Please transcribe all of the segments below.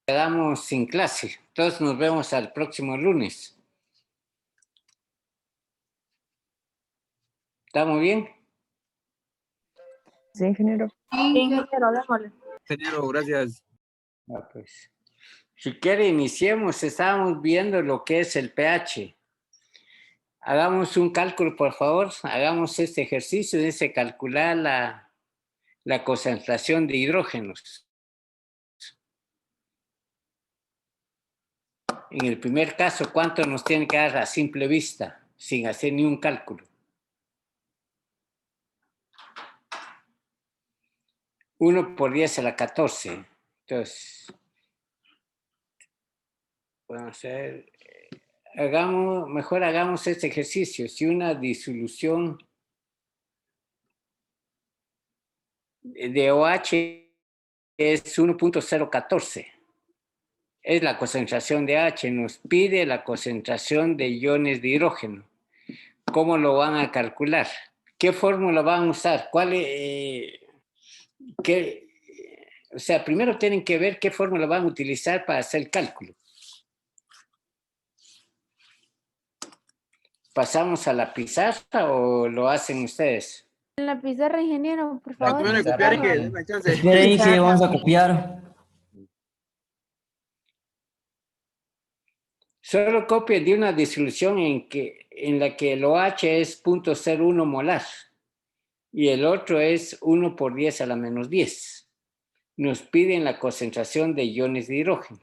quedamos sin clase. Entonces nos vemos al próximo lunes. ¿Estamos bien? Sí, ingeniero. Sí, ingeniero, démosle. Ingeniero, gracias. Pues. Si quiere, iniciemos. Estábamos viendo lo que es el pH. Hagamos un cálculo, por favor. Hagamos este ejercicio. Dice calcular la concentración de hidrógenos. En el primer caso, ¿cuánto nos tiene que dar a simple vista, sin hacer ni un cálculo? 1 por 10 a la 14. Entonces, podemos hacer, mejor hagamos este ejercicio. Si una disolución de OH es 1.014, es la concentración de H, nos pide la concentración de iones de hidrógeno. ¿Cómo lo van a calcular? ¿Qué fórmula van a usar? O sea, primero tienen que ver qué fórmula van a utilizar para hacer el cálculo. ¿Pasamos a la pizarra o lo hacen ustedes? En la pizarra, ingeniero, por favor. Termina de copiar y que déme chance. Espera, Inge, vamos a copiar. Solo copie de una disolución en la que el OH es 0.01 molar y el otro es 1 por 10 a la menos 10. Nos piden la concentración de iones de hidrógeno.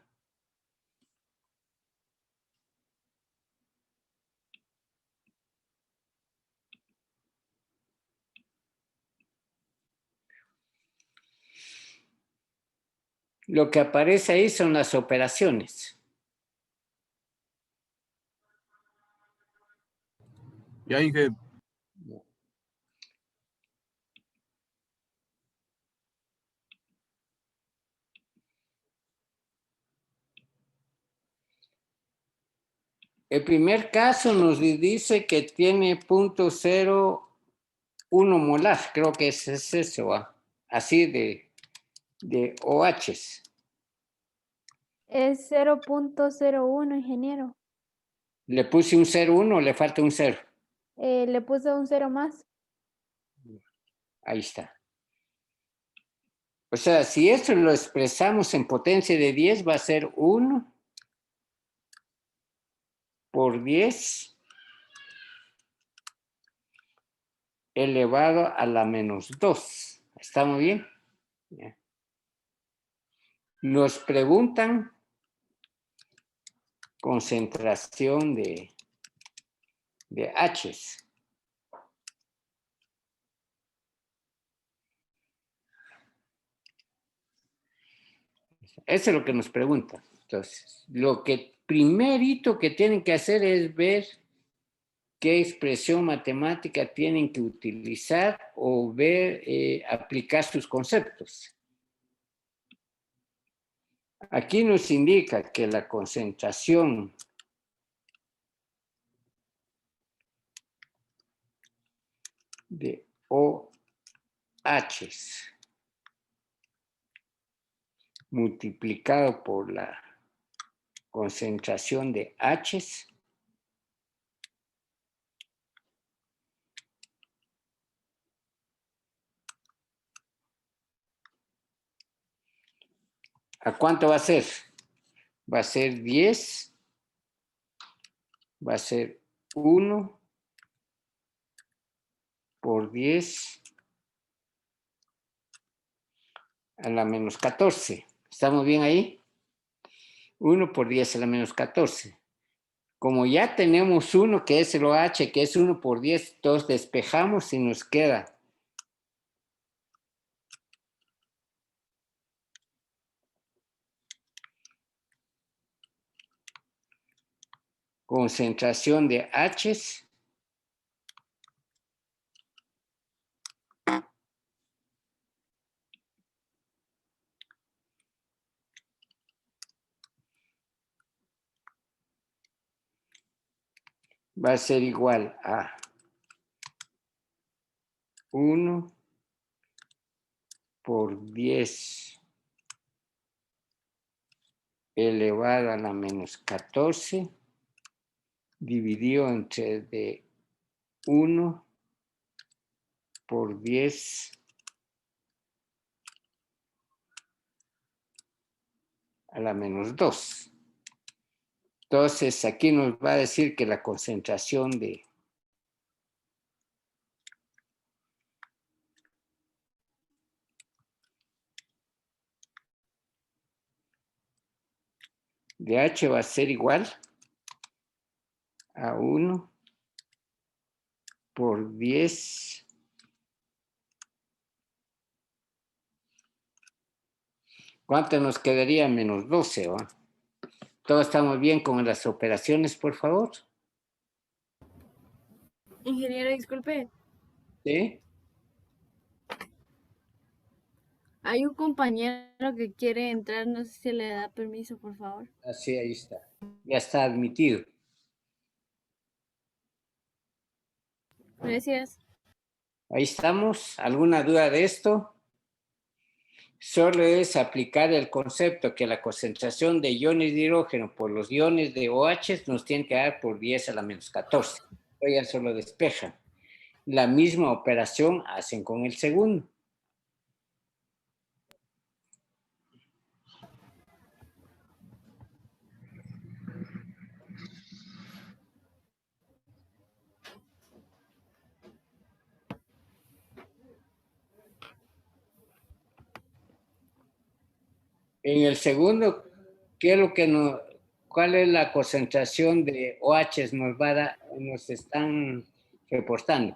Lo que aparece ahí son las operaciones. Ya, Inge. El primer caso nos dice que tiene 0.01 molar, creo que es eso, ¿va? Así de OHs. Es 0.01, ingeniero. ¿Le puse un 0.1 o le falta un 0? Le puse un 0 más. Ahí está. O sea, si esto lo expresamos en potencia de 10, va a ser 1 por 10 elevado a la menos 2. ¿Estamos bien? Yeah. Nos preguntan concentración de H's. Eso es lo que nos preguntan. Entonces, lo que primerito que tienen que hacer es ver qué expresión matemática tienen que utilizar o ver, aplicar sus conceptos. Aquí nos indica que la concentración de OHs multiplicado por la concentración de H's ¿a cuánto va a ser? Va a ser 10, va a ser 1 por 10 a la menos 14. ¿Estamos bien ahí? 1 por 10 a la menos 14. Como ya tenemos 1 que es el OH, que es 1 por 10, entonces despejamos y nos queda concentración de H's va a ser igual a 1 por 10 elevado a la menos 14 dividido entre de 1 por 10 a la menos 2. Entonces, aquí nos va a decir que la concentración de H va a ser igual a 1 por 10 ¿Cuánto nos quedaría? Menos 12, ¿va? ¿Todos estamos bien con las operaciones, por favor? Ingeniero, disculpe, ¿Sí? hay un compañero que quiere entrar, no sé si le da permiso, por favor. Así, ahí está. Ya está admitido. Gracias. Ahí estamos. ¿Alguna duda de esto? Solo es aplicar el concepto que la concentración de iones de hidrógeno por los iones de OH nos tiene que dar por 10 a la menos 14. Ya solo despejan. La misma operación hacen con el segundo. En el segundo, ¿qué es lo que cuál es la concentración de OH nos están reportando?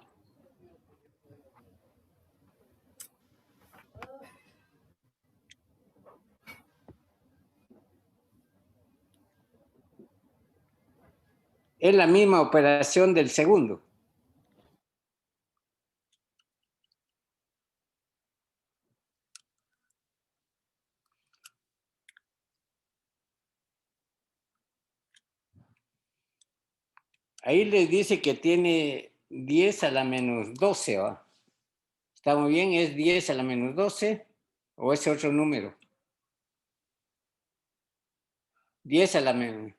Es la misma operación del segundo. Ahí les dice que tiene 10 a la menos 12, ¿va? ¿Está muy bien? ¿Es 10 a la menos 12 o es otro número? 10 a la menos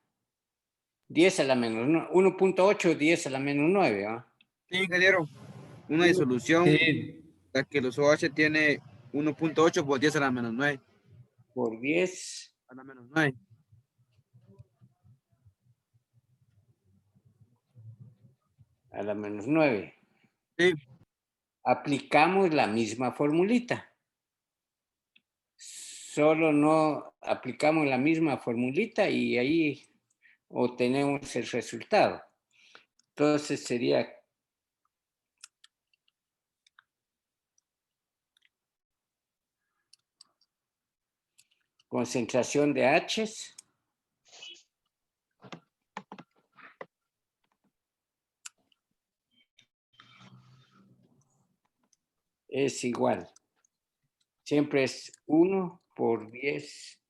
1.8, 10 a la menos 9, ¿va? Sí, ingeniero. Una disolución, Sí, la que los OH tiene 1.8 por 10 a la menos 9. Por 10 A la menos 9. a la menos 9. Sí, Aplicamos la misma formulita. Solo no aplicamos la misma formulita y ahí obtenemos el resultado. Entonces sería concentración de H es igual. Siempre es 1 por 10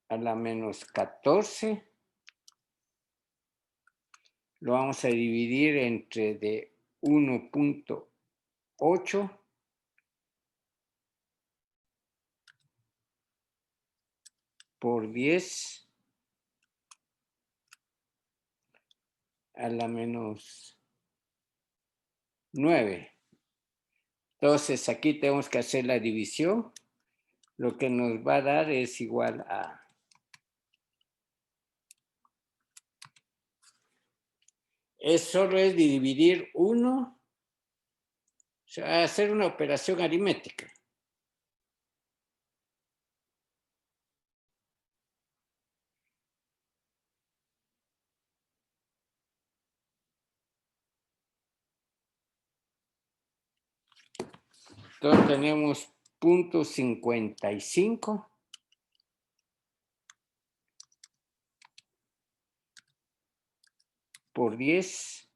a la menos 14. Lo vamos a dividir entre de 1.8 por 10 a la menos 9. Entonces aquí tenemos que hacer la división. Lo que nos va a dar es igual a solo es dividir 1, o sea, hacer una operación aritmética. Entonces tenemos 0.55 por 10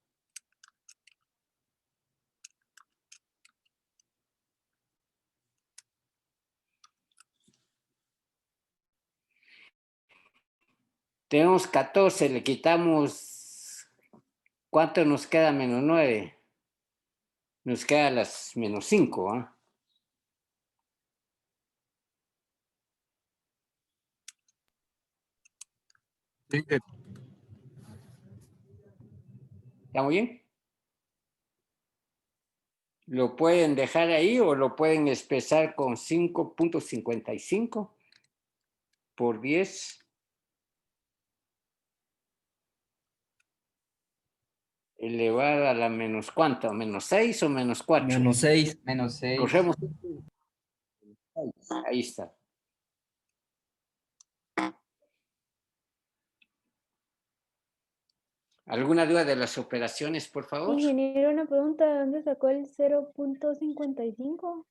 tenemos 14, le quitamos, ¿cuánto nos queda menos 9? Nos queda las menos 5, ¿eh? Sí, ¿Está muy bien? Lo pueden dejar ahí o lo pueden expresar con 5.55 por 10 elevado a la menos cuánto, menos 6 o menos 4. Menos 6. Menos 6. Corremos. Ahí está. ¿Alguna duda de las operaciones, por favor? Ingeniero, una pregunta, ¿de dónde sacó el 0.55?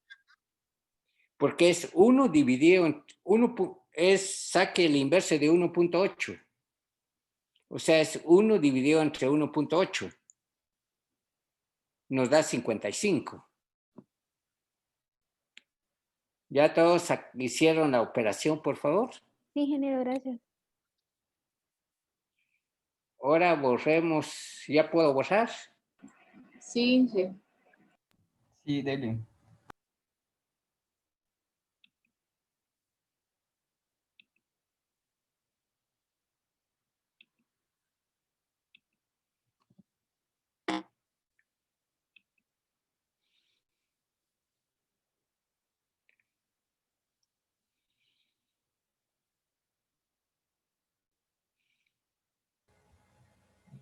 Porque es 1 dividido en 1, saque el inverso de 1.8. O sea, es 1 dividido entre 1.8. Nos da 55. ¿Ya todos hicieron la operación, por favor? Sí, ingeniero, gracias. Ahora borremos. ¿Ya puedo borrar? Sí, sí. Sí, dele.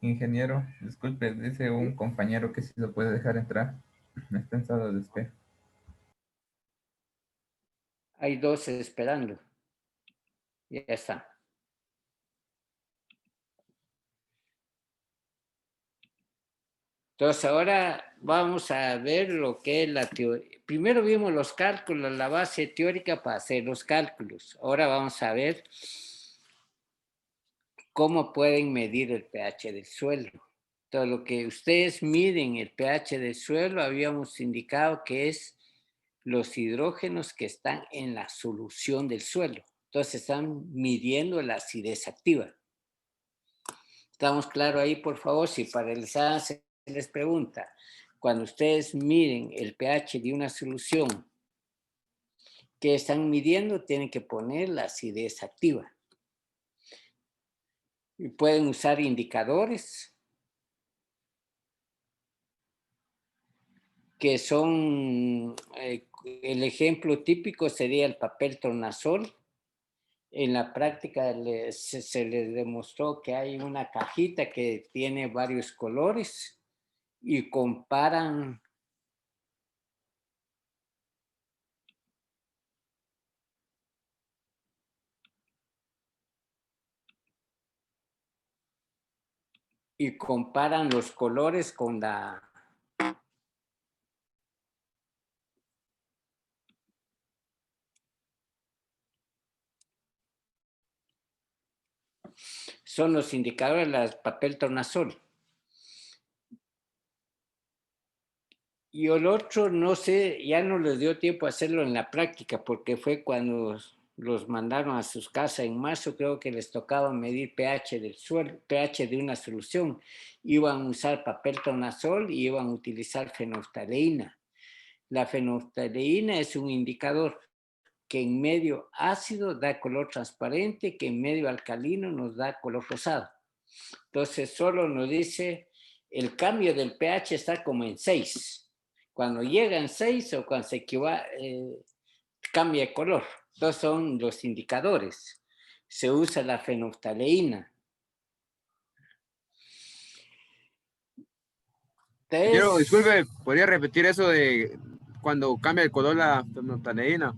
Ingeniero, disculpe, dice un compañero que sí lo puede dejar entrar. Está en sala de espera. Hay 2 esperando. Ya está. Entonces ahora vamos a ver lo que es la teoría. Primero vimos los cálculos, la base teórica para hacer los cálculos. Ahora vamos a ver cómo pueden medir el pH del suelo. Todo lo que ustedes miden el pH del suelo, habíamos indicado que es los hidrógenos que están en la solución del suelo. Entonces están midiendo la acidez activa. ¿Estamos claros ahí, por favor? Si para el examen se les pregunta, cuando ustedes miden el pH de una solución que están midiendo, tienen que poner la acidez activa. Y pueden usar indicadores que son, el ejemplo típico sería el papel tornasol. En la práctica se les demostró que hay una cajita que tiene varios colores y comparan los colores con la... Son los indicadores del papel tornasol. Y el otro, no sé, ya no les dio tiempo a hacerlo en la práctica porque fue cuando los mandaron a sus casas en marzo, creo que les tocaba medir pH del suelo, pH de una solución. Iban a usar papel tornasol y iban a utilizar fenolftaleína. La fenolftaleína es un indicador que en medio ácido da color transparente, que en medio alcalino nos da color rosado. Entonces solo nos dice el cambio del pH está como en 6. Cuando llega en 6 o cuando se cambia de color. Entonces son los indicadores. Se usa la fenolftaleína. Quiero, Entonces, disculpe, ¿podría repetir eso de cuando cambia el color la fenolftaleína?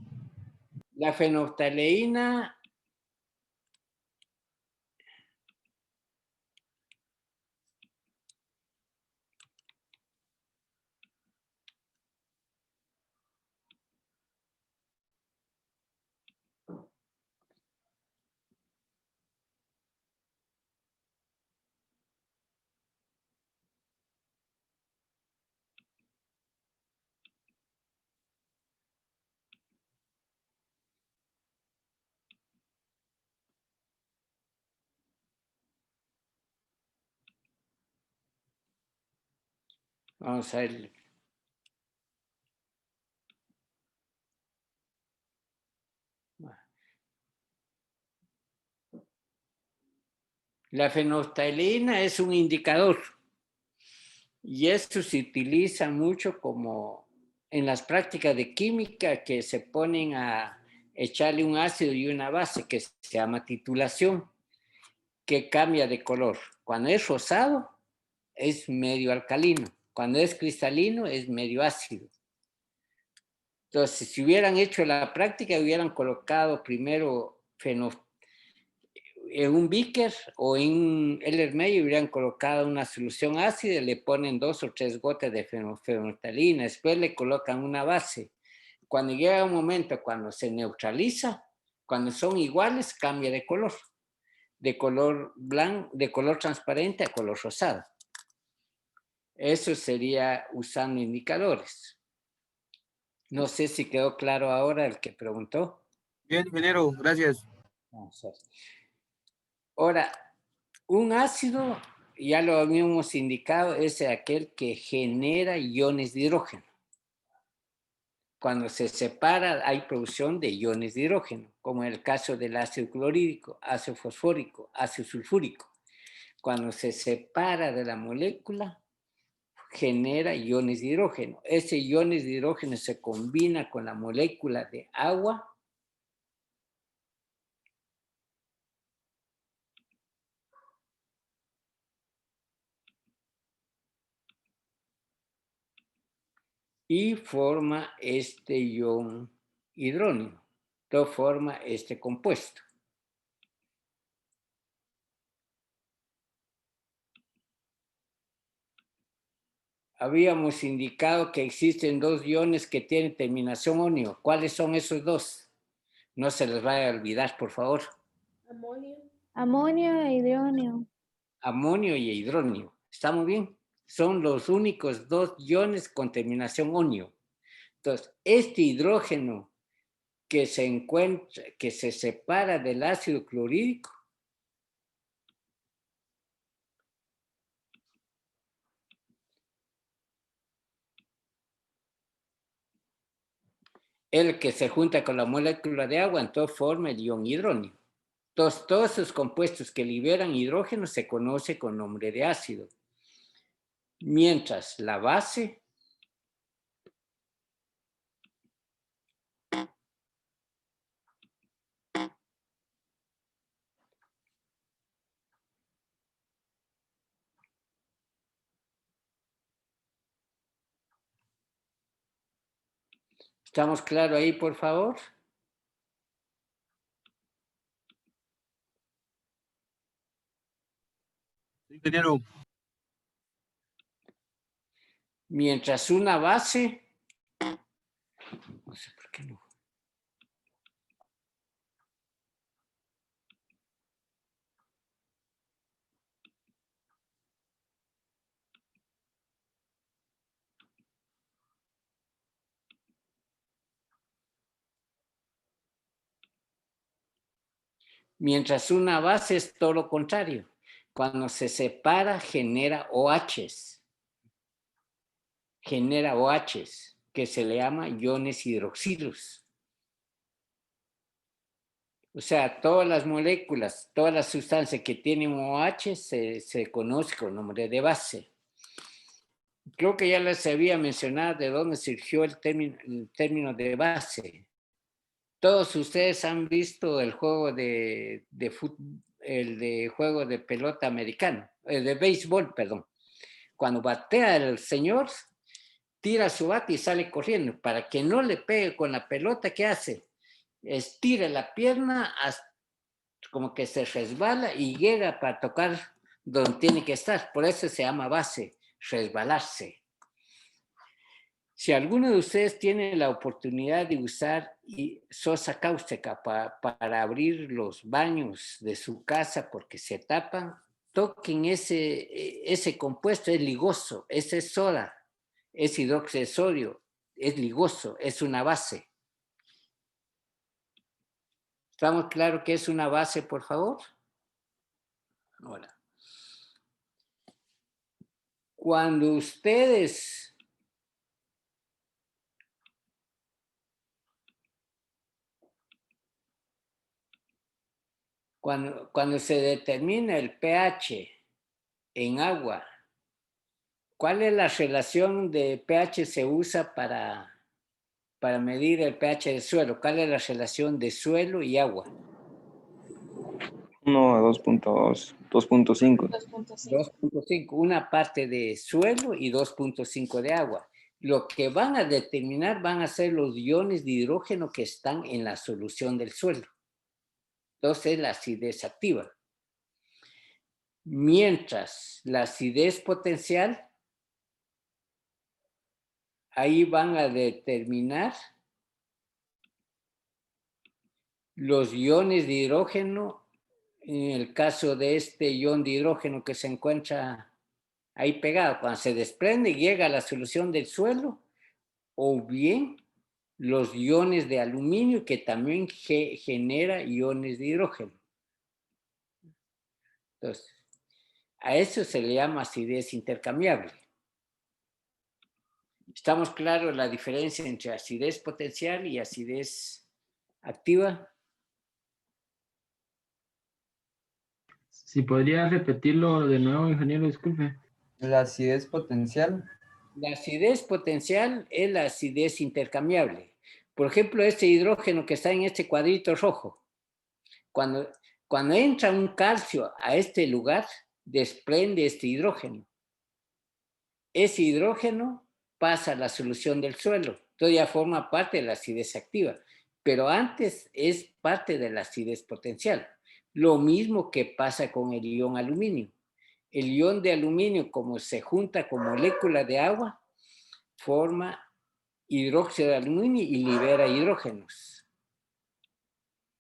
la fenolftaleína vamos a ver. La fenolftalina es un indicador y esto se utiliza mucho como en las prácticas de química que se ponen a echarle un ácido y una base que se llama titulación, que cambia de color. Cuando es rosado es medio alcalino, cuando es cristalino es medio ácido. Entonces, si hubieran hecho la práctica, hubieran colocado primero en un beaker o en el hermedio, hubieran colocado una solución ácida, le ponen 2 o 3 gotas de fenolftalina, después le colocan una base. Cuando llega un momento, cuando se neutraliza, cuando son iguales, cambia de color blanco, de color transparente a color rosado. Eso sería usando indicadores. No sé si quedó claro ahora el que preguntó. Bien, ingeniero, gracias. Ahora, un ácido, ya lo habíamos indicado, es aquel que genera iones de hidrógeno. Cuando se separa hay producción de iones de hidrógeno, como en el caso del ácido clorhídrico, ácido fosfórico, ácido sulfúrico. Cuando se separa de la molécula, genera iones de hidrógeno. Ese iones de hidrógeno se combina con la molécula de agua y forma este ion hidróneo. Entonces forma este compuesto. Habíamos indicado que existen 2 iones que tienen terminación onio. ¿Cuáles son esos 2? No se les vaya a olvidar, por favor. Amonio e hidrógeno. Amonio y hidróneo. ¿Estamos bien? Son los únicos 2 iones con terminación onio. Entonces, este hidrógeno que se encuentra, que se separa del ácido clorhídrico, el que se junta con la molécula de agua, entonces forma el ion hidróneo. Entonces, todos esos compuestos que liberan hidrógeno se conoce con nombre de ácido. Mientras la base ¿estamos claros ahí, por favor? Ingeniero, Mientras una base, no sé por qué no. Mientras una base es todo lo contrario. Cuando se separa, genera OHs. Genera OHs, que se le llama iones hidroxilos. O sea, todas las moléculas, todas las sustancias que tienen OH se conoce con nombre de base. Creo que ya les había mencionado de dónde surgió el término de base. Todos ustedes han visto el juego de fútbol, el de juego de pelota americano, el de béisbol, perdón. Cuando batea el señor, tira su bate y sale corriendo. Para que no le pegue con la pelota, ¿qué hace? Estira la pierna hasta como que se resbala y llega para tocar donde tiene que estar. Por eso se llama base, resbalarse. Si alguno de ustedes tiene la oportunidad de usar sosa cáustica para abrir los baños de su casa porque se tapan, toquen ese compuesto, es ligoso, ese es soda, es hidróxido de sodio, es ligoso, es una base. ¿Estamos claros que es una base, por favor? Ahora, cuando ustedes Cuando se determina el pH en agua, ¿cuál es la relación de pH se usa para medir el pH del suelo? ¿Cuál es la relación de suelo y agua? 1 a 2.2, 2.5. 2.5. 2.5, una parte de suelo y 2.5 de agua. Lo que van a determinar van a ser los iones de hidrógeno que están en la solución del suelo. Entonces, la acidez activa. Mientras la acidez potencial, ahí van a determinar los iones de hidrógeno. En el caso de este ion de hidrógeno que se encuentra ahí pegado, cuando se desprende, llega a la solución del suelo, o bien los iones de aluminio que también genera iones de hidrógeno. Entonces, a eso se le llama acidez intercambiable. ¿Estamos claros la diferencia entre acidez potencial y acidez activa? Si podría repetirlo de nuevo, ingeniero, disculpe. La acidez potencial. La acidez potencial es la acidez intercambiable. Por ejemplo, este hidrógeno que está en este cuadrito rojo, cuando entra un calcio a este lugar, desprende este hidrógeno. Ese hidrógeno pasa a la solución del suelo, entonces ya forma parte de la acidez activa, pero antes es parte de la acidez potencial. Lo mismo que pasa con el ion aluminio. El ion de aluminio, como se junta con molécula de agua, forma hidróxido de aluminio y libera hidrógenos.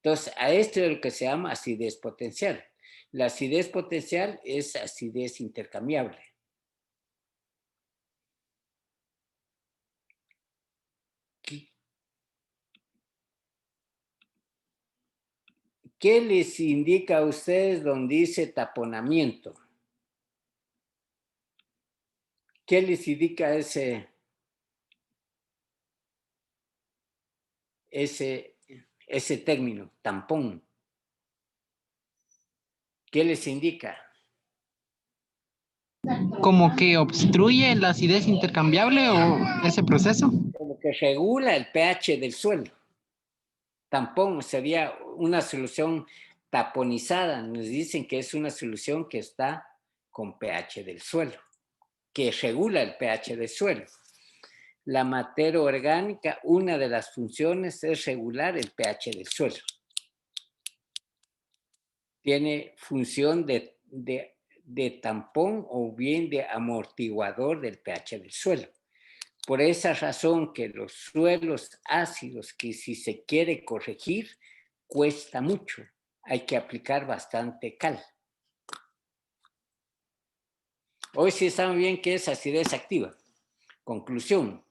Entonces, a esto es lo que se llama acidez potencial. La acidez potencial es acidez intercambiable. ¿Qué les indica a ustedes donde dice taponamiento? ¿Qué les indica ese término, tampón? ¿Qué les indica? ¿Como que obstruye la acidez intercambiable o ese proceso? Como que regula el pH del suelo. Tampón sería una solución taponizada. Nos dicen que es una solución que está con pH del suelo, que regula el pH del suelo. La materia orgánica, una de las funciones es regular el pH del suelo. Tiene función de tampón o bien de amortiguador del pH del suelo. Por esa razón que los suelos ácidos, que si se quiere corregir, cuesta mucho. Hay que aplicar bastante cal. Hoy sí saben bien qué es acidez activa. Conclusión.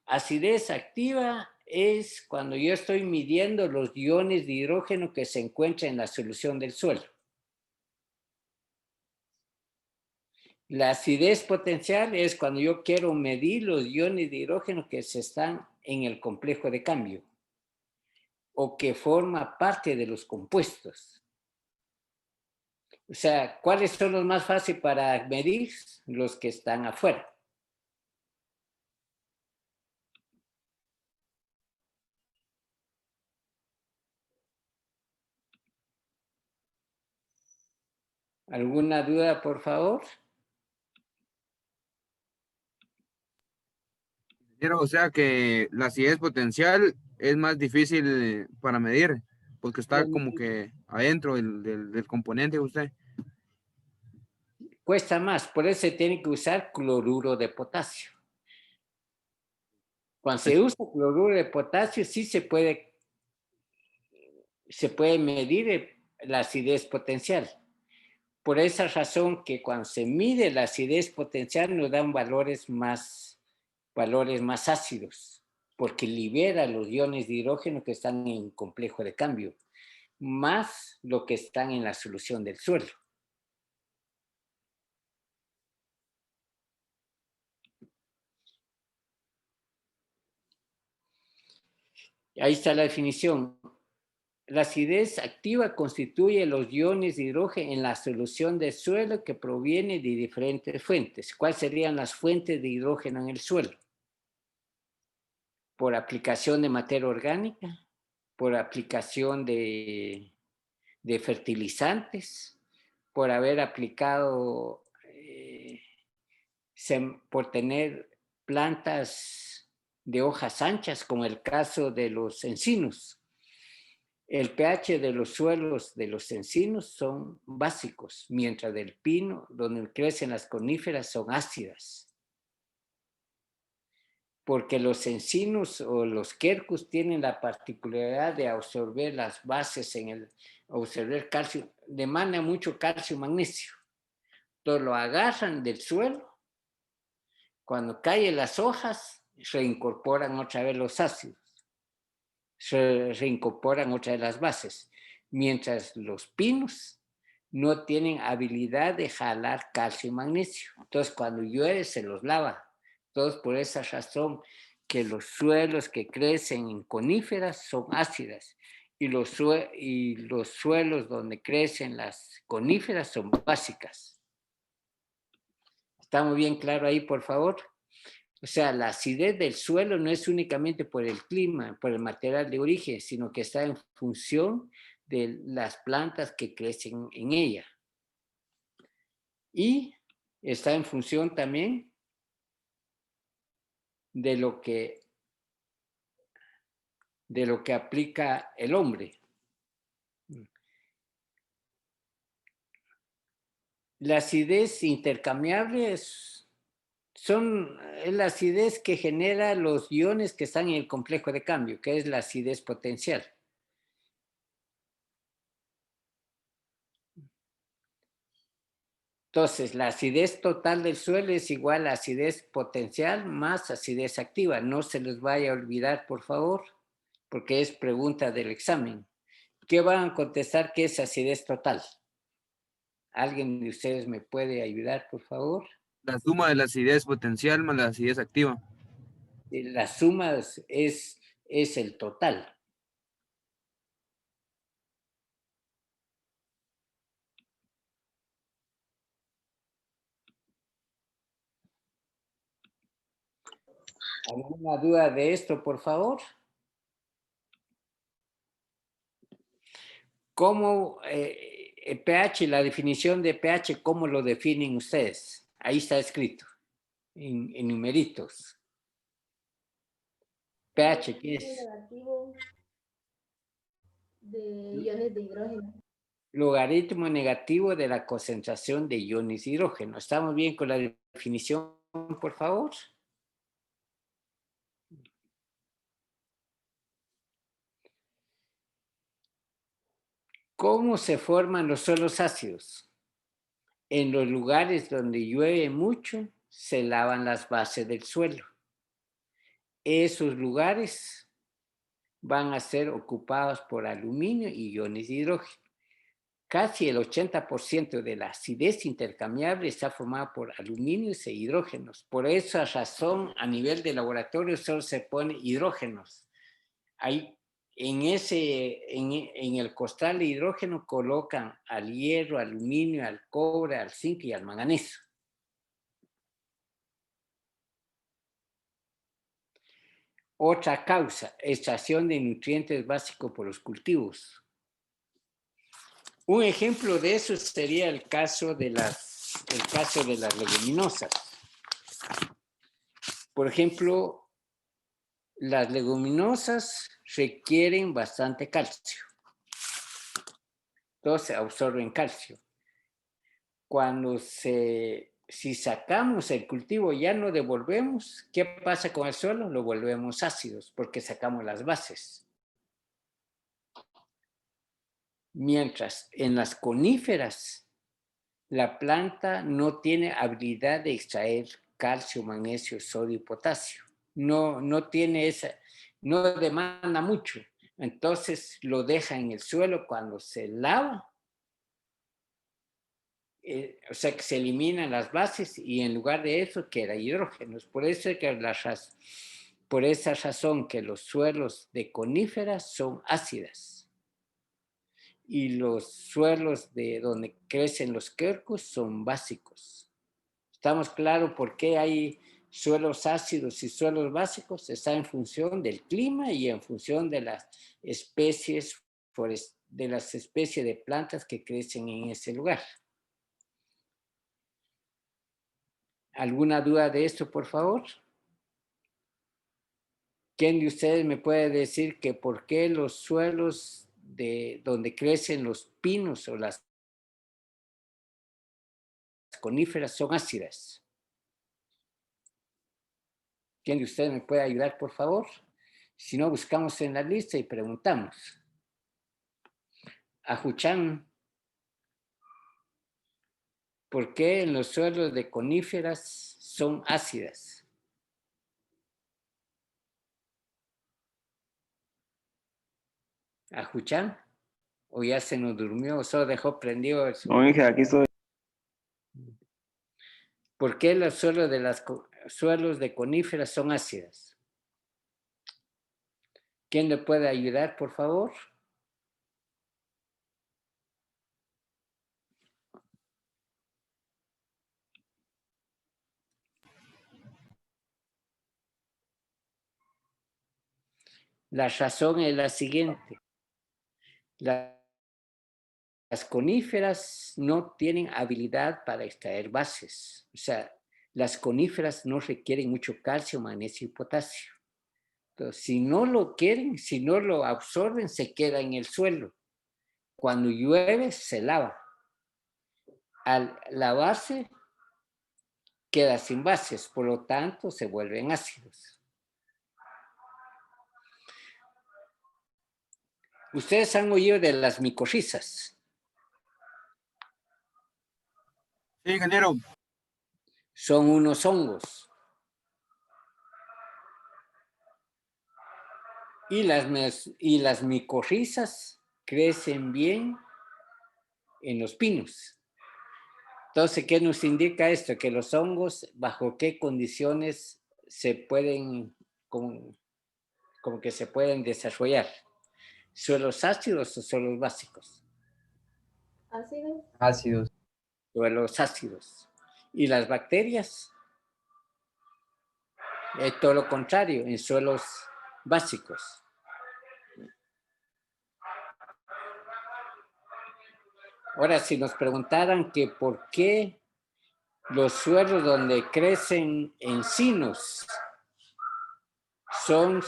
Acidez activa es cuando yo estoy midiendo los iones de hidrógeno que se encuentran en la solución del suelo. La acidez potencial es cuando yo quiero medir los iones de hidrógeno que se están en el complejo de cambio o que forma parte de los compuestos. O sea, ¿cuáles son los más fáciles para medir? Los que están afuera. ¿Alguna duda, por favor? O sea que la acidez potencial es más difícil para medir, porque está como que adentro del componente de usted. Cuesta más, por eso se tiene que usar cloruro de potasio. Cuando se usa cloruro de potasio, sí se puede medir la acidez potencial. Por esa razón que cuando se mide la acidez potencial nos dan valores más ácidos, porque libera los iones de hidrógeno que están en complejo de cambio, más lo que están en la solución del suelo. Ahí está la definición. La acidez activa constituye los iones de hidrógeno en la solución del suelo que proviene de diferentes fuentes. ¿Cuáles serían las fuentes de hidrógeno en el suelo? Por aplicación de materia orgánica, por aplicación de fertilizantes, por haber aplicado, por tener plantas de hojas anchas, como el caso de los encinos. El pH de los suelos de los encinos son básicos, mientras del pino, donde crecen las coníferas, son ácidas. Porque los encinos o los quercus tienen la particularidad de absorber las bases absorber calcio, demanda mucho calcio y magnesio. Entonces lo agarran del suelo, cuando caen las hojas, reincorporan otra vez los ácidos. Se reincorporan otra de las bases, mientras los pinos no tienen habilidad de jalar calcio y magnesio. Entonces, cuando llueve, se los lava. Entonces, por esa razón que los suelos que crecen en coníferas son ácidas y los suelos donde crecen las coníferas son básicas. ¿Está muy bien claro ahí, por favor? O sea, la acidez del suelo no es únicamente por el clima, por el material de origen, sino que está en función de las plantas que crecen en ella. Y está en función también de lo que aplica el hombre. La acidez intercambiable es la acidez que genera los iones que están en el complejo de cambio, que es la acidez potencial. Entonces, la acidez total del suelo es igual a acidez potencial más acidez activa. No se les vaya a olvidar, por favor, porque es pregunta del examen. ¿Qué van a contestar que es acidez total? ¿Alguien de ustedes me puede ayudar, por favor? La suma de la acidez potencial más la acidez activa. La suma es el total. ¿Alguna duda de esto, por favor? ¿Cómo el pH, la definición de pH, cómo lo definen ustedes? Ahí está escrito, en numeritos. pH, ¿qué es? Negativo de iones de hidrógeno. Logaritmo negativo de la concentración de iones de hidrógeno. ¿Estamos bien con la definición, por favor? ¿Cómo se forman los suelos ácidos? En los lugares donde llueve mucho, se lavan las bases del suelo. Esos lugares van a ser ocupados por aluminio y iones de hidrógeno. Casi el 80% de la acidez intercambiable está formada por aluminios e hidrógenos. Por esa razón, a nivel de laboratorio solo se pone hidrógenos. Ahí, en el costal de hidrógeno colocan al hierro, aluminio, al cobre, al zinc y al manganeso. Otra causa, extracción de nutrientes básicos por los cultivos. Un ejemplo de eso sería el caso de las leguminosas. Por ejemplo, las leguminosas requieren bastante calcio. Entonces absorben calcio. Si sacamos el cultivo y ya no devolvemos, ¿qué pasa con el suelo? Lo volvemos ácidos porque sacamos las bases. Mientras en las coníferas, la planta no tiene habilidad de extraer calcio, magnesio, sodio y potasio. No tiene no demanda mucho. Entonces lo deja en el suelo cuando se lava. O sea que se eliminan las bases y en lugar de eso queda hidrógenos. Por esa razón que los suelos de coníferas son ácidas. y los suelos de donde crecen los quercus son básicos. ¿Estamos claros por qué hay suelos ácidos y suelos básicos? Está en función del clima y en función de las especies de plantas que crecen en ese lugar. ¿Alguna duda de esto, por favor? ¿Quién de ustedes me puede decir que por qué los suelos de donde crecen los pinos o las coníferas son ácidas? ¿Quién de ustedes me puede ayudar, por favor? Si no, buscamos en la lista y preguntamos. Ajuchan, ¿por qué en los suelos de coníferas son ácidas? Ajuchan, o ya se nos durmió, o solo dejó prendido el No, Inge, aquí estoy. ¿Por qué los suelos de coníferas son ácidas? ¿Quién le puede ayudar, por favor? La razón es la siguiente. Las coníferas no tienen habilidad para extraer bases. O sea, las coníferas no requieren mucho calcio, magnesio y potasio. Entonces, si no lo quieren, si no lo absorben, se queda en el suelo. Cuando llueve, se lava. Al lavarse, queda sin bases, por lo tanto, se vuelven ácidos. Ustedes han oído de las micorrizas. Sí, ingeniero. Son unos hongos. Y las micorrizas crecen bien en los pinos. Entonces, ¿qué nos indica esto? Que los hongos, ¿bajo qué condiciones se pueden, como que se pueden desarrollar? ¿Suelos ácidos o suelos básicos? ¿Ácido? Ácidos. Suelos ácidos. ¿Y las bacterias? Es todo lo contrario, en suelos básicos. Ahora, si nos preguntaran que por qué los suelos donde crecen encinos son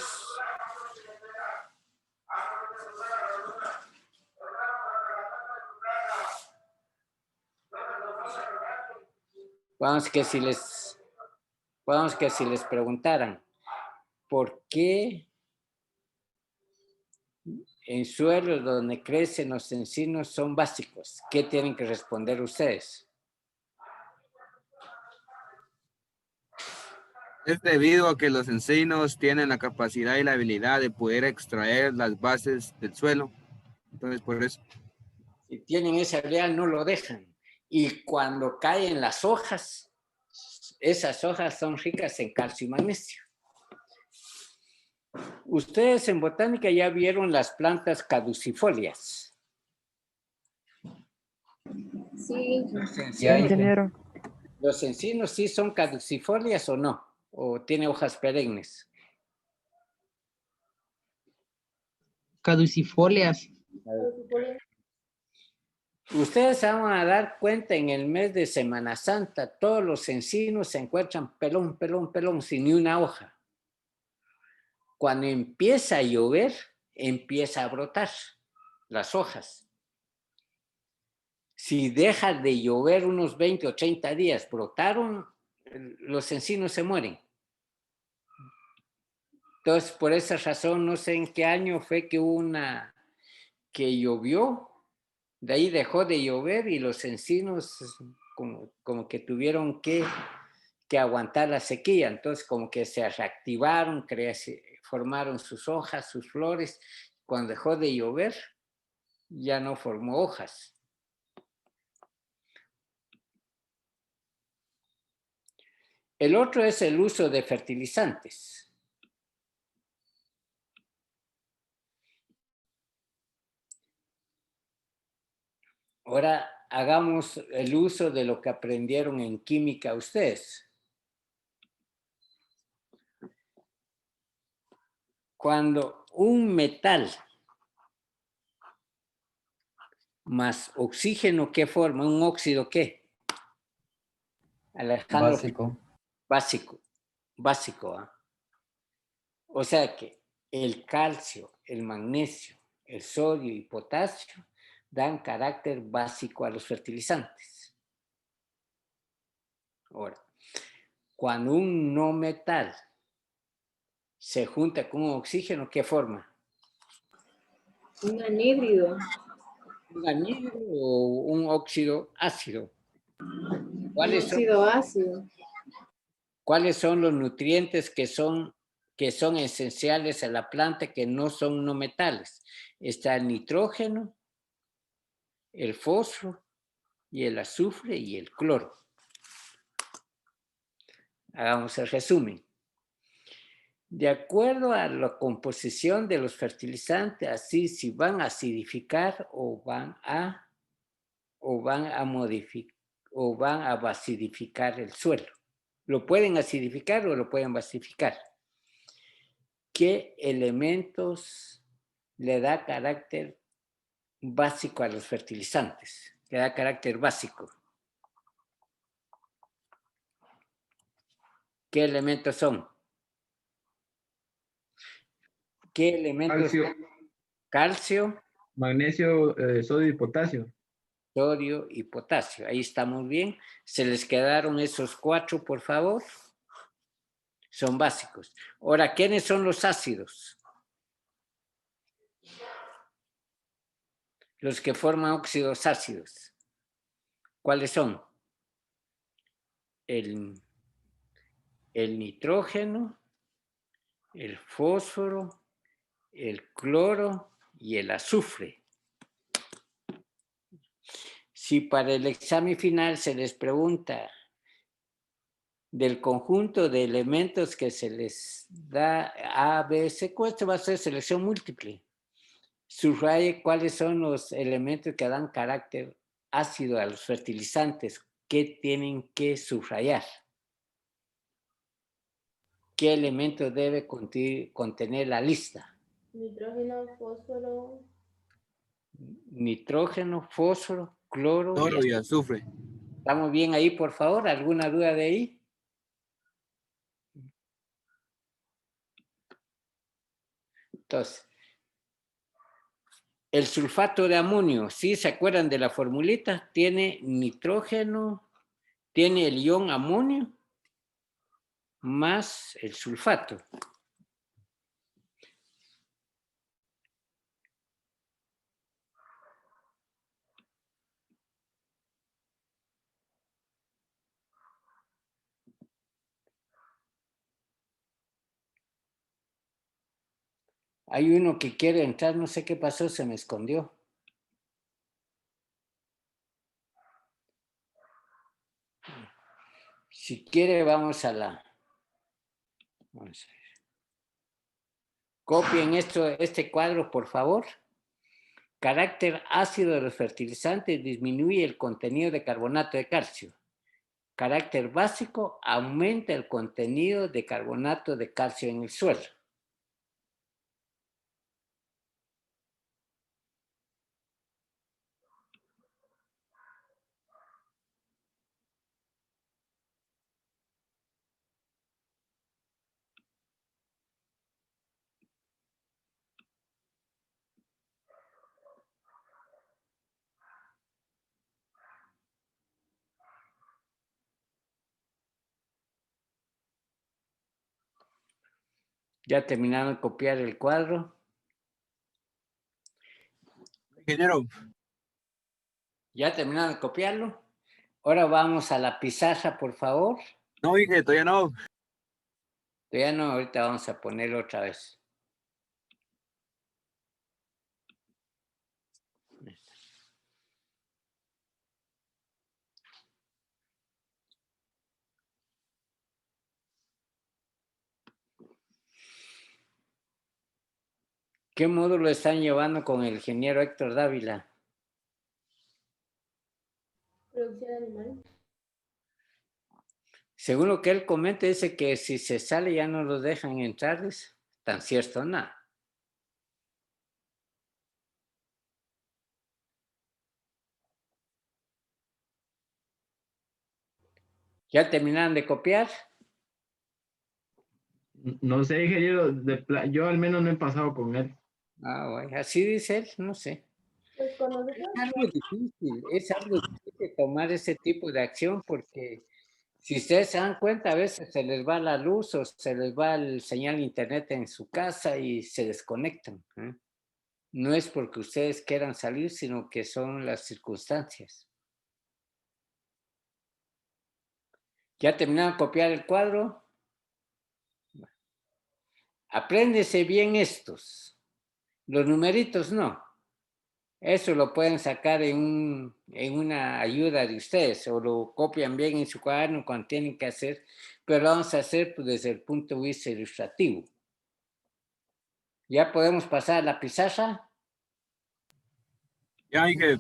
vamos que si les preguntaran por qué en suelos donde crecen los encinos son básicos, ¿qué tienen que responder ustedes? Es debido a que los encinos tienen la capacidad y la habilidad de poder extraer las bases del suelo. Entonces, por eso. Si tienen esa habilidad, no lo dejan. Y cuando caen las hojas, esas hojas son ricas en calcio y magnesio. Ustedes en botánica ya vieron las plantas caducifolias. Sí. Ya, ingeniero. ¿Los encinos sí son caducifolias o no? ¿O tiene hojas perennes? Caducifolias. Ustedes se van a dar cuenta en el mes de Semana Santa, todos los encinos se encuentran pelón, pelón, pelón, sin ni una hoja. Cuando empieza a llover, empieza a brotar las hojas. Si deja de llover unos 20 o 30 días, brotaron, los encinos se mueren. Entonces, por esa razón, no sé en qué año fue que llovió, de ahí dejó de llover y los encinos como que tuvieron que aguantar la sequía. Entonces, como que se reactivaron, formaron sus hojas, sus flores. Cuando dejó de llover, ya no formó hojas. El otro es el uso de fertilizantes. Ahora hagamos el uso de lo que aprendieron en química ustedes. Cuando un metal más oxígeno, ¿qué forma? ¿Un óxido qué? Alejandro. Básico. Básico, ¿ah? O sea que el calcio, el magnesio, el sodio y potasio dan carácter básico a los fertilizantes. Ahora, cuando un no metal se junta con un oxígeno, ¿qué forma? Un anhídrido. ¿Un anhídrido o un óxido ácido? Un ¿Cuáles óxido ácido. son los nutrientes que son esenciales a la planta que no son no metales? Está el nitrógeno, el fósforo y el azufre y el cloro. Hagamos el resumen. De acuerdo a la composición de los fertilizantes, así si van a acidificar o van a modificar o van a basidificar el suelo. Lo pueden acidificar o lo pueden basificar. ¿Qué elementos le da carácter básico a los fertilizantes? Le da carácter básico. ¿Qué elementos son? ¿Qué elementos? Calcio, Magnesio, sodio y potasio. sodio y potasio. Ahí estamos bien. ¿Se les quedaron esos 4, por favor? Son básicos. Ahora, ¿quiénes son los ácidos? Los que forman óxidos ácidos. ¿Cuáles son? El nitrógeno, el fósforo, el cloro y el azufre. Si para el examen final se les pregunta del conjunto de elementos que se les da A, B, C, esto va a ser selección múltiple. Subraye cuáles son los elementos que dan carácter ácido a los fertilizantes. ¿Qué tienen que subrayar? ¿Qué elemento debe contener la lista? Nitrógeno, fósforo. Nitrógeno, fósforo, cloro y azufre. ¿Estamos bien ahí, por favor? ¿Alguna duda de ahí? Entonces, el sulfato de amonio, ¿sí se acuerdan de la formulita? Tiene nitrógeno, tiene el ion amonio más el sulfato. Hay uno que quiere entrar, no sé qué pasó, se me escondió. Si quiere, vamos a ver. Copien este cuadro, por favor. Carácter ácido de los fertilizantes disminuye el contenido de carbonato de calcio. Carácter básico aumenta el contenido de carbonato de calcio en el suelo. Ya terminaron de copiar el cuadro. Ingeniero. ¿Ya terminaron de copiarlo? Ahora vamos a la pizarra, por favor. No, Inge, todavía no. Todavía no, ahorita vamos a ponerlo otra vez. ¿Qué módulo están llevando con el ingeniero Héctor Dávila? Según lo que él comenta, dice que si se sale ya no los dejan entrar. ¿Es tan cierto? Nada. ¿Ya terminaron de copiar? No sé, ingeniero, yo al menos no he pasado con él. Ah, bueno, así dice él, no sé. Pues con nosotros Es algo difícil tomar ese tipo de acción porque si ustedes se dan cuenta, a veces se les va la luz o se les va el señal de internet en su casa y se desconectan. No es porque ustedes quieran salir, sino que son las circunstancias. ¿Ya terminaron de copiar el cuadro? Apréndese bien estos. Los numeritos no. Eso lo pueden sacar en una ayuda de ustedes o lo copian bien en su cuaderno cuando tienen que hacer, pero lo vamos a hacer pues, desde el punto de vista ilustrativo. ¿Ya podemos pasar a la pizarra? Ya dije,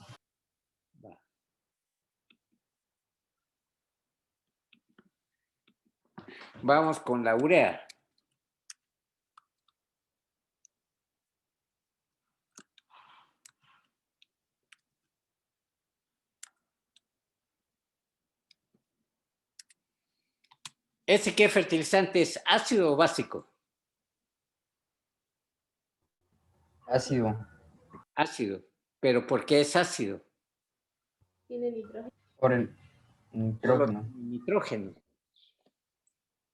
Vamos con la urea. ¿Ese qué fertilizante es? ¿Ácido o básico? Ácido. Ácido. ¿Pero por qué es ácido? tiene nitrógeno. Por el Por nitrógeno. nitrógeno.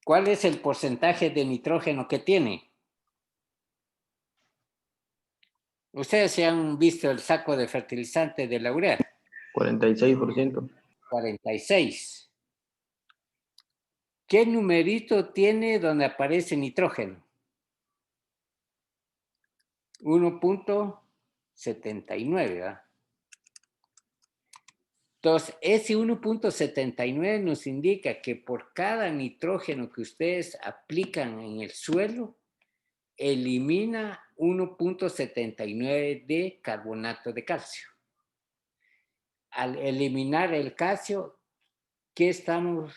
¿Cuál es el porcentaje de nitrógeno que tiene? Ustedes se han visto el saco de fertilizante de la urea. 46%. 46. ¿Qué numerito tiene donde aparece nitrógeno? 1.79, ¿verdad? Entonces, ese 1.79 nos indica que por cada nitrógeno que ustedes aplican en el suelo, elimina 1.79 de carbonato de calcio. Al eliminar el calcio, ¿qué estamos?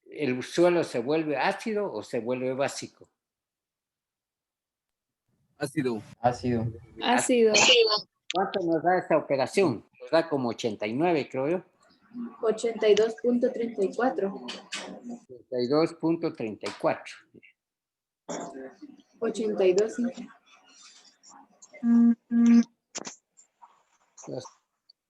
¿El suelo se vuelve ácido o se vuelve básico? ácido. Ácido. Ácido. ¿Cuánto nos da esta operación? Nos da como 89, creo yo. 82.34. 82.34. 82.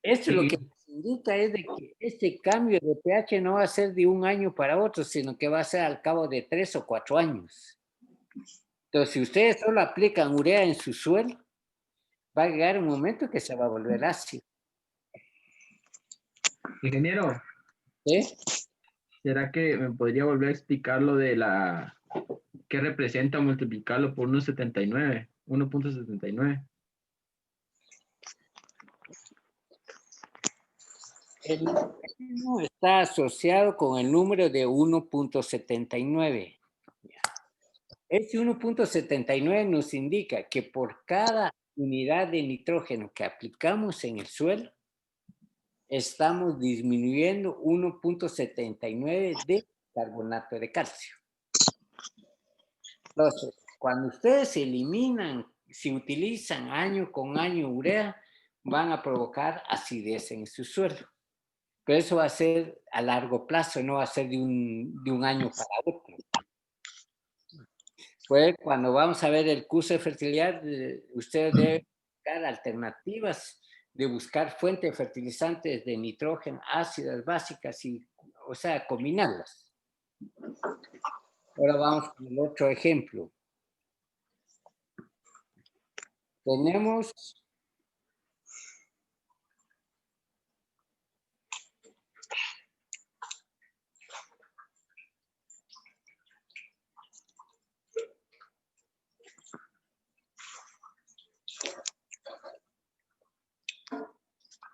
Esto lo que nos indica es de que este cambio de pH no va a ser de un año para otro, sino que va a ser al cabo de 3 o 4 años. Entonces, si ustedes solo aplican urea en su suelo, va a llegar un momento que se va a volver ácido. Ingeniero, ¿Sí? ¿será que me podría volver a explicar lo de qué representa multiplicarlo por 1.79? 1.79. El nitrógeno está asociado con el número de 1.79. Ese 1.79 nos indica que por cada unidad de nitrógeno que aplicamos en el suelo, estamos disminuyendo 1.79 de carbonato de calcio. Entonces, cuando ustedes eliminan, si utilizan año con año urea, van a provocar acidez en su suelo. Pero eso va a ser a largo plazo, no va a ser de un año para otro. Pues cuando vamos a ver el curso de fertilidad, ustedes deben buscar alternativas de buscar fuentes de fertilizantes de nitrógeno, ácidas básicas, o sea, combinarlas. Ahora vamos con el otro ejemplo. Tenemos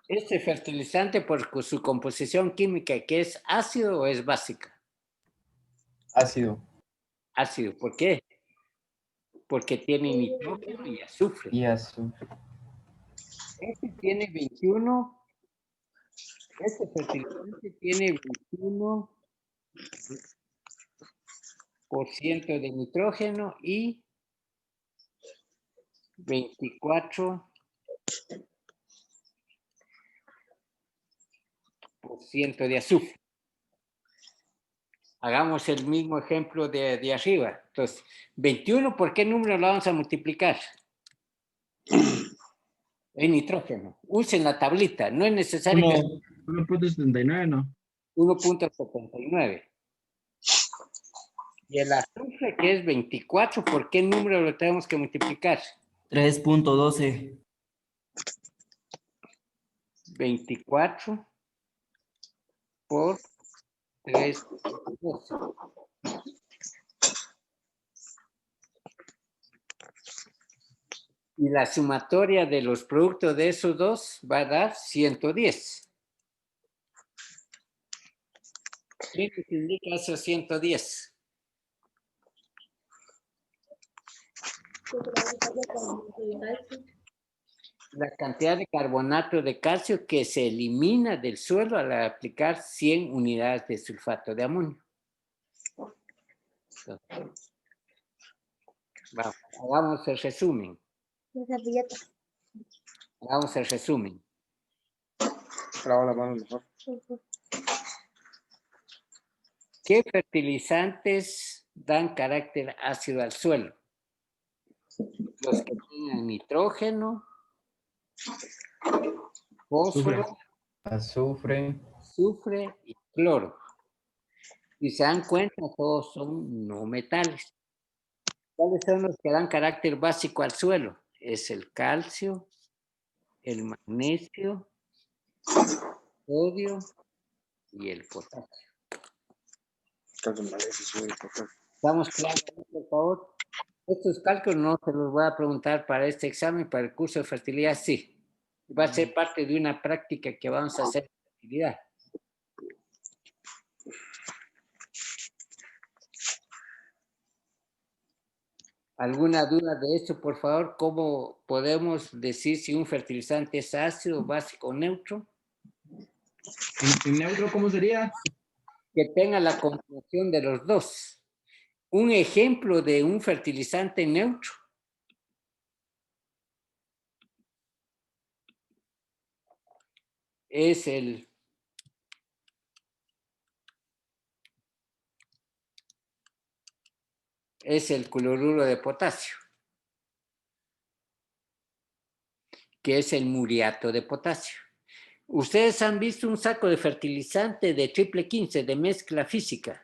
este fertilizante por su composición química, ¿que es ácido o es básica? Ácido. Ácido, ¿por qué? Porque tiene nitrógeno y azufre. Y azufre. Este tiene 21. Este fertilizante tiene 21 % de nitrógeno y 24% de azufre. Hagamos el mismo ejemplo de arriba. Entonces, 21, ¿por qué número lo vamos a multiplicar? En nitrógeno. Usen la tablita. No es necesario que 1.79, ¿no? 1.79. Y el azufre, que es 24, ¿por qué número lo tenemos que multiplicar? 3.12. 24 por 3.12. Y la sumatoria de los productos de esos dos va a dar 110. ¿Qué nos indica esos 110? La cantidad de carbonato de calcio que se elimina del suelo al aplicar 100 unidades de sulfato de amonio. Entonces, vamos, hagamos el resumen. Hagamos el resumen. Traba la mano mejor. ¿Qué fertilizantes dan carácter ácido al suelo? Los que tienen nitrógeno, fósforo, Azufre. azufre y cloro. Si se dan cuenta, todos son no metales. ¿Cuáles son los que dan carácter básico al suelo? Es el calcio, el magnesio, el sodio y el potasio. ¿Estamos claros, por favor? Estos cálculos no se los voy a preguntar para este examen, para el curso de fertilidad sí. Va a ser parte de una práctica que vamos a hacer de fertilidad. ¿Alguna duda de esto, por favor? ¿Cómo podemos decir si un fertilizante es ácido, básico o neutro? ¿En neutro cómo sería? Que tenga la combinación de los dos. Un ejemplo de un fertilizante neutro es el cloruro de potasio, que es el muriato de potasio. Ustedes han visto un saco de fertilizante de triple 15 de mezcla física.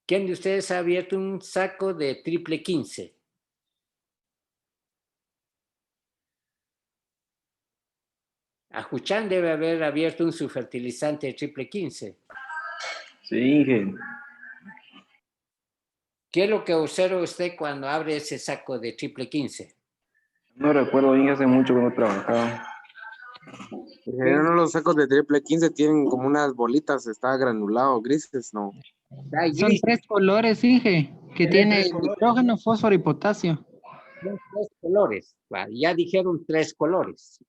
¿Quién de ustedes ha abierto un saco de triple 15? Ajuchan debe haber abierto un subfertilizante de triple 15. Sí, Inge. ¿Qué es lo que observa usted cuando abre ese saco de triple 15? No recuerdo, Inge, hace mucho que no trabajaba. En general, los sacos de triple 15 tienen como unas bolitas, está granulado, grises, ¿no? Son 3 colores, Inge, que tiene nitrógeno, fósforo y potasio. Son 3 colores. Ya dijeron 3 colores.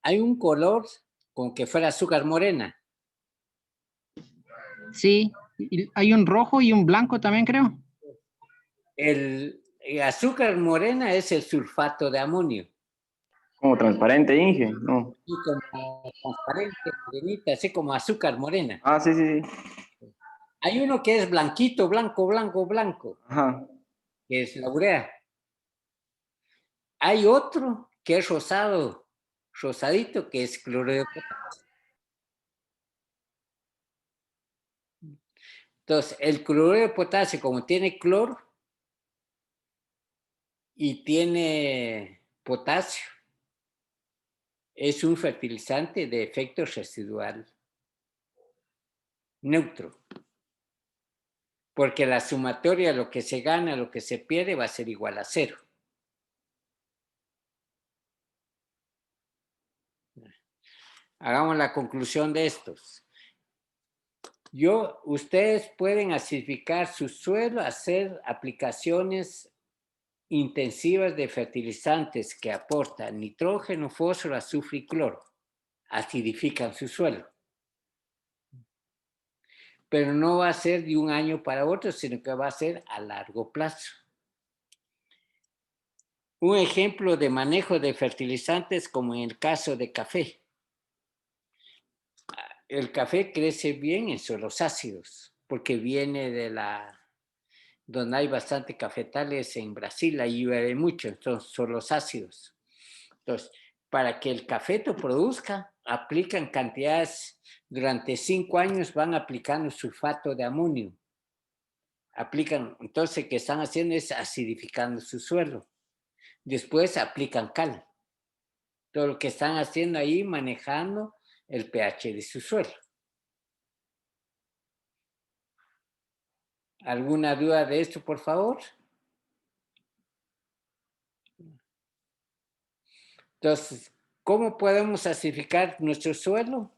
Hay un color con que fuera azúcar morena. Sí, y hay un rojo y un blanco también, creo. El azúcar morena es el sulfato de amonio. Como transparente, Inge, ¿no? Y como transparente, morenita, así como azúcar morena. Ah, sí, sí, sí. Hay uno que es blanquito, blanco, Ajá. que es la urea. Hay otro que es rosado, rosadito, que es cloruro de potasio. Entonces, el cloruro de potasio, como tiene cloro y tiene potasio, es un fertilizante de efecto residual neutro. Porque la sumatoria, lo que se gana, lo que se pierde, va a ser igual a 0. Hagamos la conclusión de estos. Ustedes pueden acidificar su suelo, hacer aplicaciones intensivas de fertilizantes que aportan nitrógeno, fósforo, azufre y cloro. Acidifican su suelo. pero no va a ser de un año para otro, sino que va a ser a largo plazo. Un ejemplo de manejo de fertilizantes como en el caso de café. El café crece bien en suelos ácidos, porque viene de donde hay bastante cafetales en Brasil, ahí llueve mucho, entonces suelos ácidos. Entonces, para que el cafeto produzca, aplican cantidades, durante 5 años van aplicando sulfato de amonio. Entonces, ¿qué están haciendo? Es acidificando su suelo. Después aplican cal. Todo lo que están haciendo ahí, manejando el pH de su suelo. ¿Alguna duda de esto, por favor? Entonces, ¿cómo podemos acidificar nuestro suelo?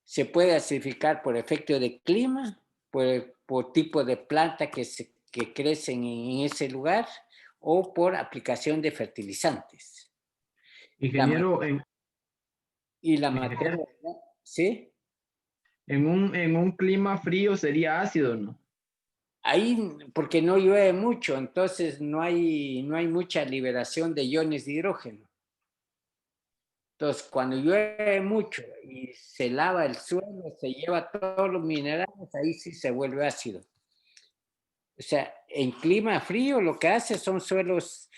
Se puede acidificar por efecto de clima, por tipo de planta que crecen en ese lugar, o por aplicación de fertilizantes. Ingeniero, Y la materia, ¿sí? En un clima frío sería ácido, ¿no? Ahí, porque no llueve mucho, entonces no hay mucha liberación de iones de hidrógeno. Entonces, cuando llueve mucho y se lava el suelo, se lleva todos los minerales, ahí sí se vuelve ácido. O sea, en clima frío lo que hace son suelos,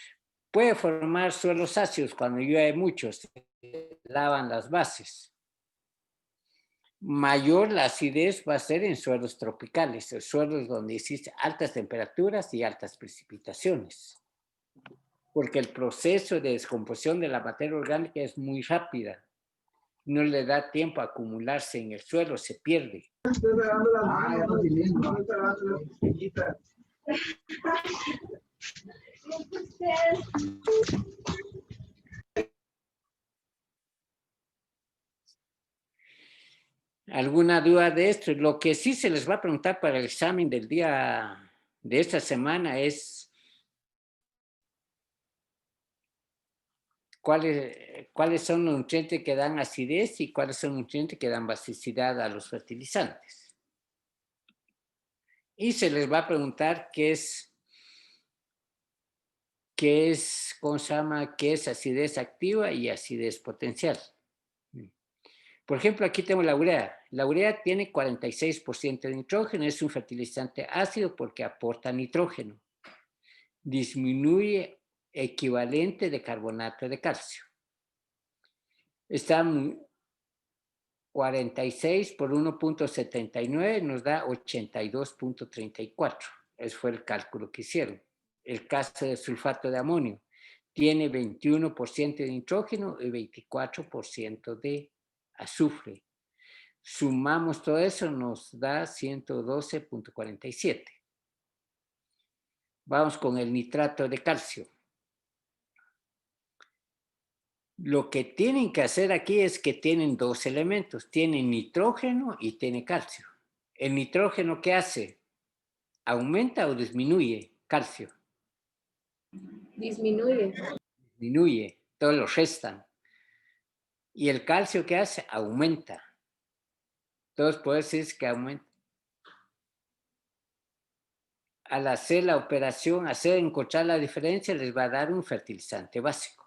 puede formar suelos ácidos cuando llueve mucho, se lavan las bases. Mayor la acidez va a ser en suelos tropicales, suelos donde existen altas temperaturas y altas precipitaciones. Porque el proceso de descomposición de la materia orgánica es muy rápida. No le da tiempo a acumularse en el suelo, se pierde. ¿Alguna duda de esto? Lo que sí se les va a preguntar para el examen del día de esta semana es cuáles son los nutrientes que dan acidez y cuáles son los nutrientes que dan basicidad a los fertilizantes. Y se les va a preguntar qué es, ¿cómo se llama? ¿Qué es acidez activa y acidez potencial? Por ejemplo, aquí tengo la urea. La urea tiene 46% de nitrógeno, es un fertilizante ácido porque aporta nitrógeno. Disminuye equivalente de carbonato de calcio. Está 46 por 1.79 nos da 82.34. Ese fue el cálculo que hicieron. El caso de sulfato de amonio tiene 21% de nitrógeno y 24% de azufre. Sumamos todo eso, nos da 112.47. Vamos con el nitrato de calcio. Lo que tienen que hacer aquí es que tienen dos elementos. Tienen nitrógeno y tiene calcio. ¿El nitrógeno qué hace? ¿Aumenta o disminuye calcio? Disminuye. Disminuye, todos lo restan. ¿Y el calcio qué hace? Aumenta. Entonces, puede decir que aumenta. Al hacer la operación, encontrar la diferencia, les va a dar un fertilizante básico.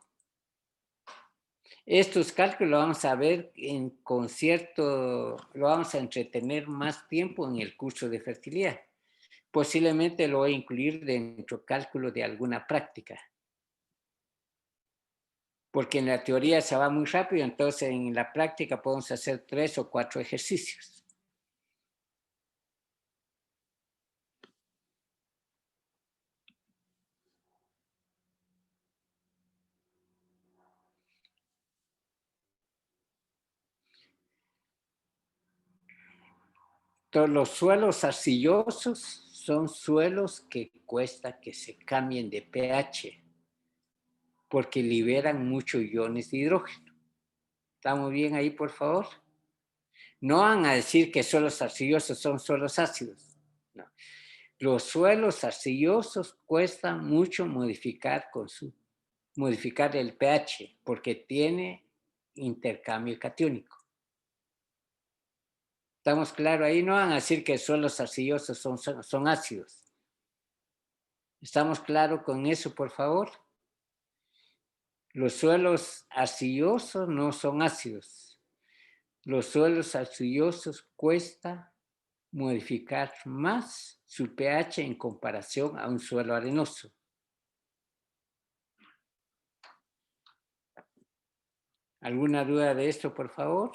Estos cálculos lo vamos a ver lo vamos a entretener más tiempo en el curso de fertilidad. Posiblemente lo voy a incluir dentro del cálculo de alguna práctica. Porque en la teoría se va muy rápido, entonces en la práctica podemos hacer 3 o 4 ejercicios. Entonces, los suelos arcillosos son suelos que cuesta que se cambien de pH porque liberan muchos iones de hidrógeno. ¿Estamos bien ahí, por favor? No van a decir que suelos arcillosos son suelos ácidos. No. Los suelos arcillosos cuestan mucho modificar el pH porque tiene intercambio catiónico. ¿Estamos claros ahí? No van a decir que suelos arcillosos son ácidos. ¿Estamos claros con eso, por favor? Los suelos arcillosos no son ácidos. Los suelos arcillosos cuesta modificar más su pH en comparación a un suelo arenoso. ¿Alguna duda de esto, por favor?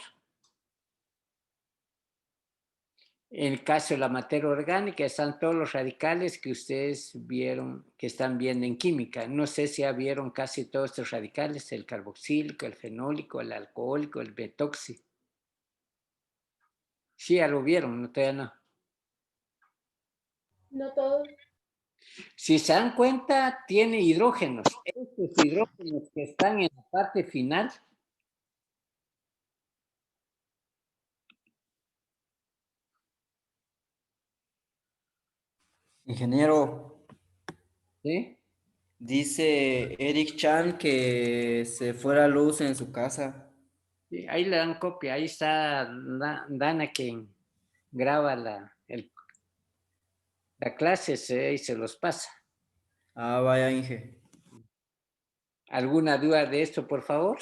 En el caso de la materia orgánica están todos los radicales que ustedes vieron, que están viendo en química. No sé si ya vieron casi todos estos radicales, el carboxílico, el fenólico, el alcohólico, el betoxi. Sí, ya lo vieron, no todavía no. No todos. Si se dan cuenta, tiene hidrógenos. Estos hidrógenos que están en la parte final. Ingeniero, ¿Sí? dice Eric Chan que se fue la luz en su casa. Sí, ahí le dan copia. Ahí está Dana quien graba la clase y se los pasa. Ah, vaya, Inge. ¿Alguna duda de esto, por favor?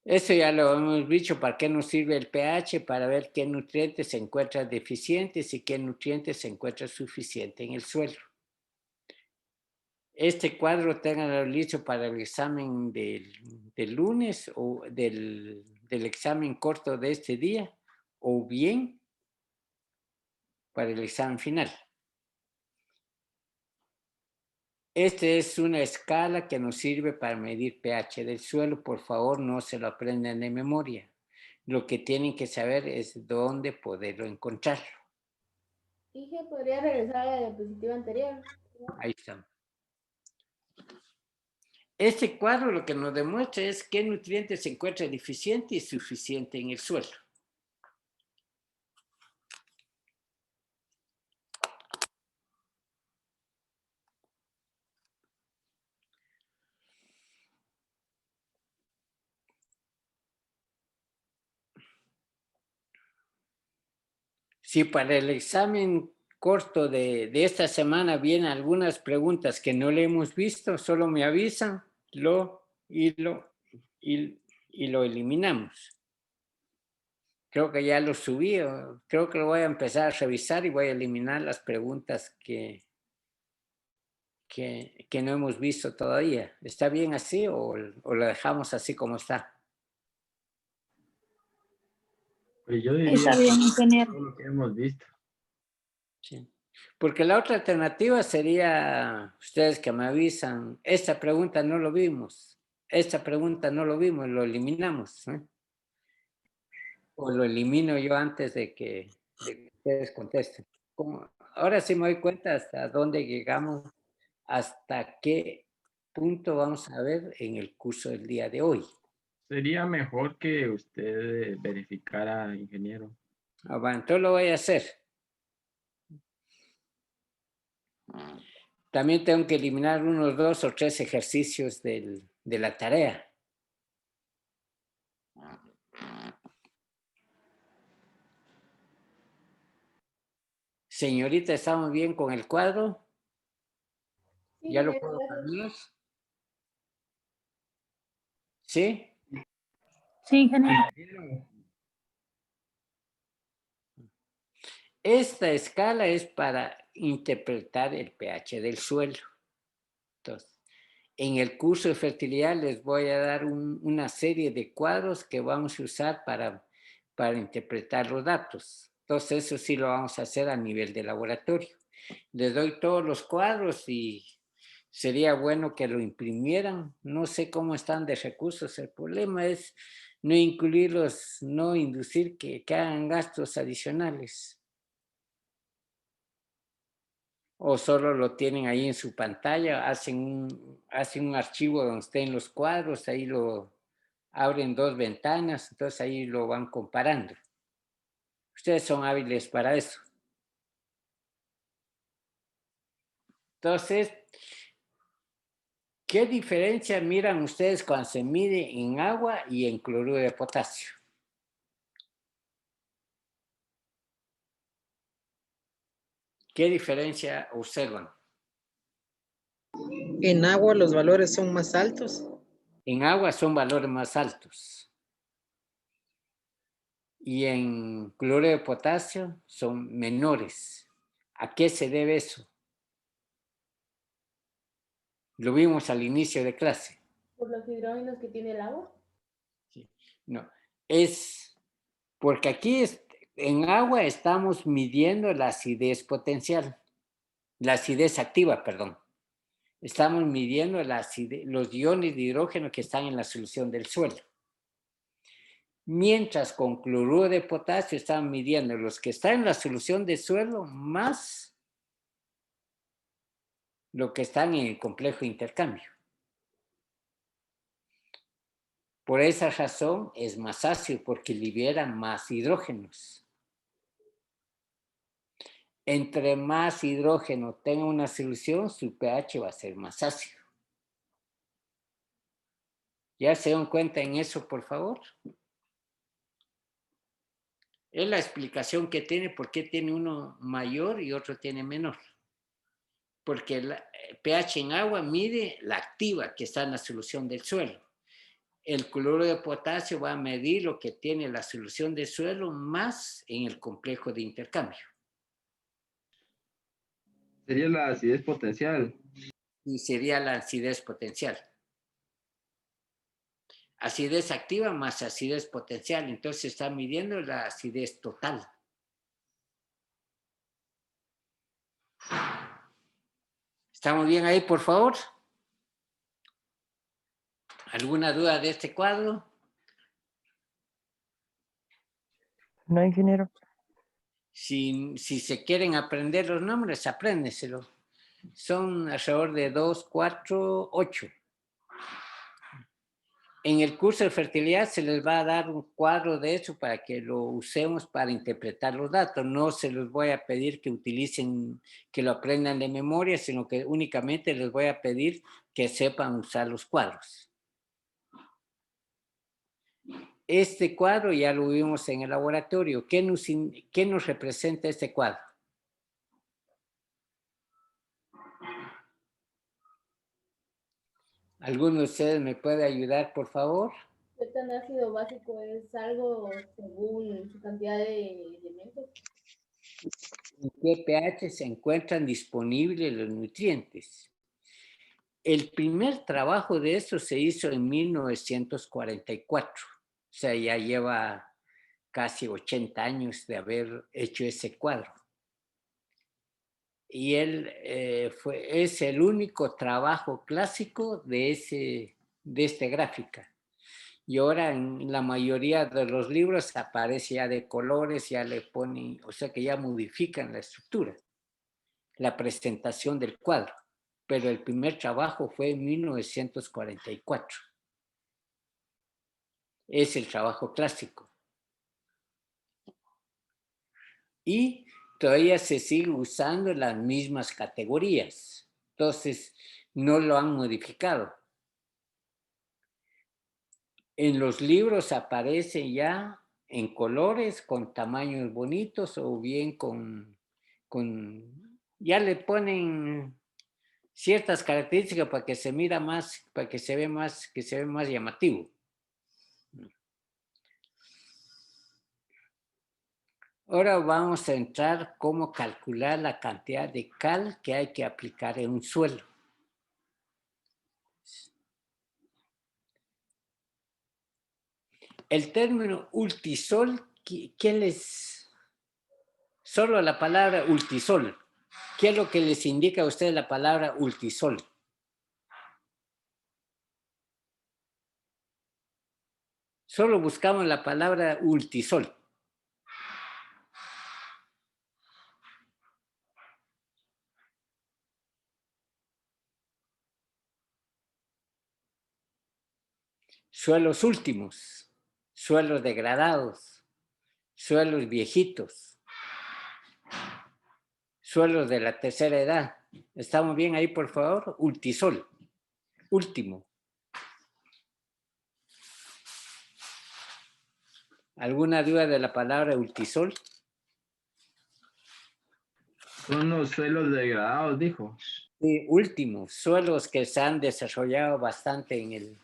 Eso ya lo hemos dicho, ¿para qué nos sirve el pH? Para ver qué nutrientes se encuentran deficientes y qué nutrientes se encuentran suficientes en el suelo. Este cuadro ténganlo listo para el examen del lunes o del examen corto de este día, o bien para el examen final. Esta es una escala que nos sirve para medir pH del suelo. Por favor, no se lo aprendan de memoria. Lo que tienen que saber es dónde poderlo encontrar. Inge, ¿podría regresar a la diapositiva anterior? Ahí está. Este cuadro lo que nos demuestra es qué nutrientes se encuentran deficiente y suficiente en el suelo. Si para el examen corto de esta semana vienen algunas preguntas que no le hemos visto, solo me avisan y lo eliminamos. Creo que ya lo subí, creo que lo voy a empezar a revisar y voy a eliminar las preguntas que no hemos visto todavía. ¿Está bien así o lo dejamos así como está? Pues yo diría Está bien, ingeniero. todo lo que hemos visto. Sí. Porque la otra alternativa sería, ustedes que me avisan, esta pregunta no lo vimos, esta pregunta no lo vimos, lo eliminamos. O lo elimino yo antes de que ustedes contesten. Ahora sí me doy cuenta hasta dónde llegamos, hasta qué punto vamos a ver en el curso del día de hoy. Sería mejor que usted verificara, ingeniero. Bueno, entonces lo voy a hacer. También tengo que eliminar unos 2 o 3 ejercicios de la tarea. Señorita, ¿estamos bien con el cuadro? Sí, ¿Ya lo ingeniero, puedo gracias. cambiar? ¿Sí? Sí, ingeniero. Esta escala es para interpretar el pH del suelo. Entonces, en el curso de fertilidad les voy a dar una serie de cuadros que vamos a usar para interpretar los datos. Entonces, eso sí lo vamos a hacer a nivel de laboratorio. Les doy todos los cuadros y sería bueno que lo imprimieran. No sé cómo están de recursos. El problema es no incluirlos, no inducir que hagan gastos adicionales. O solo lo tienen ahí en su pantalla, hacen un archivo donde estén los cuadros, ahí lo abren 2 ventanas, entonces ahí lo van comparando. Ustedes son hábiles para eso. Entonces, ¿qué diferencia miran ustedes cuando se mide en agua y en cloruro de potasio? ¿Qué diferencia observan? En agua los valores son más altos. En agua son valores más altos. Y en cloruro de potasio son menores. ¿A qué se debe eso? Lo vimos al inicio de clase. ¿Por los hidrógenos que tiene el agua? No, es porque aquí en agua estamos midiendo la acidez potencial, la acidez activa, perdón. Estamos midiendo los iones de hidrógeno que están en la solución del suelo. Mientras con cloruro de potasio están midiendo los que están en la solución del suelo más lo que están en el complejo de intercambio. Por esa razón es más ácido, porque libera más hidrógenos. Entre más hidrógeno tenga una solución, su pH va a ser más ácido. ¿Ya se dan cuenta en eso, por favor? Es la explicación que tiene por qué tiene uno mayor y otro tiene menor. Porque el pH en agua mide la activa que está en la solución del suelo. El cloruro de potasio va a medir lo que tiene la solución del suelo más en el complejo de intercambio. Sería la acidez potencial. Y sería la acidez potencial. Acidez activa más acidez potencial. Entonces está midiendo la acidez total. ¿Estamos bien ahí, por favor? ¿Alguna duda de este cuadro? No, ingeniero. Si se quieren aprender los nombres, apréndenselo. Son alrededor de 2, 4, 8. En el curso de fertilidad se les va a dar un cuadro de eso para que lo usemos para interpretar los datos. No se los voy a pedir que utilicen, que lo aprendan de memoria, sino que únicamente les voy a pedir que sepan usar los cuadros. Este cuadro ya lo vimos en el laboratorio. ¿Qué nos representa este cuadro? ¿Alguno de ustedes me puede ayudar, por favor? ¿Qué tan ácido básico es algo según su cantidad de elementos? ¿En qué pH se encuentran disponibles los nutrientes? El primer trabajo de esto se hizo en 1944. O sea, ya lleva casi 80 años de haber hecho ese cuadro. Y es el único trabajo clásico de esta gráfica. Y ahora en la mayoría de los libros aparece ya de colores, ya le ponen, o sea que ya modifican la estructura, la presentación del cuadro. Pero el primer trabajo fue en 1944. Es el trabajo clásico. Y todavía se sigue usando las mismas categorías. Entonces, no lo han modificado. En los libros aparece ya en colores, con tamaños bonitos o bien ya le ponen ciertas características para que se mira más, para que se ve más llamativo. Ahora vamos a entrar cómo calcular la cantidad de cal que hay que aplicar en un suelo. El término ultisol, solo la palabra ultisol, ¿qué es lo que les indica a ustedes la palabra ultisol? Solo buscamos la palabra ultisol. Suelos últimos, suelos degradados, suelos viejitos, suelos de la tercera edad. ¿Estamos bien ahí, por favor? Ultisol, último. ¿Alguna duda de la palabra ultisol? Son los suelos degradados, dijo. Sí, últimos, suelos que se han desarrollado bastante en el...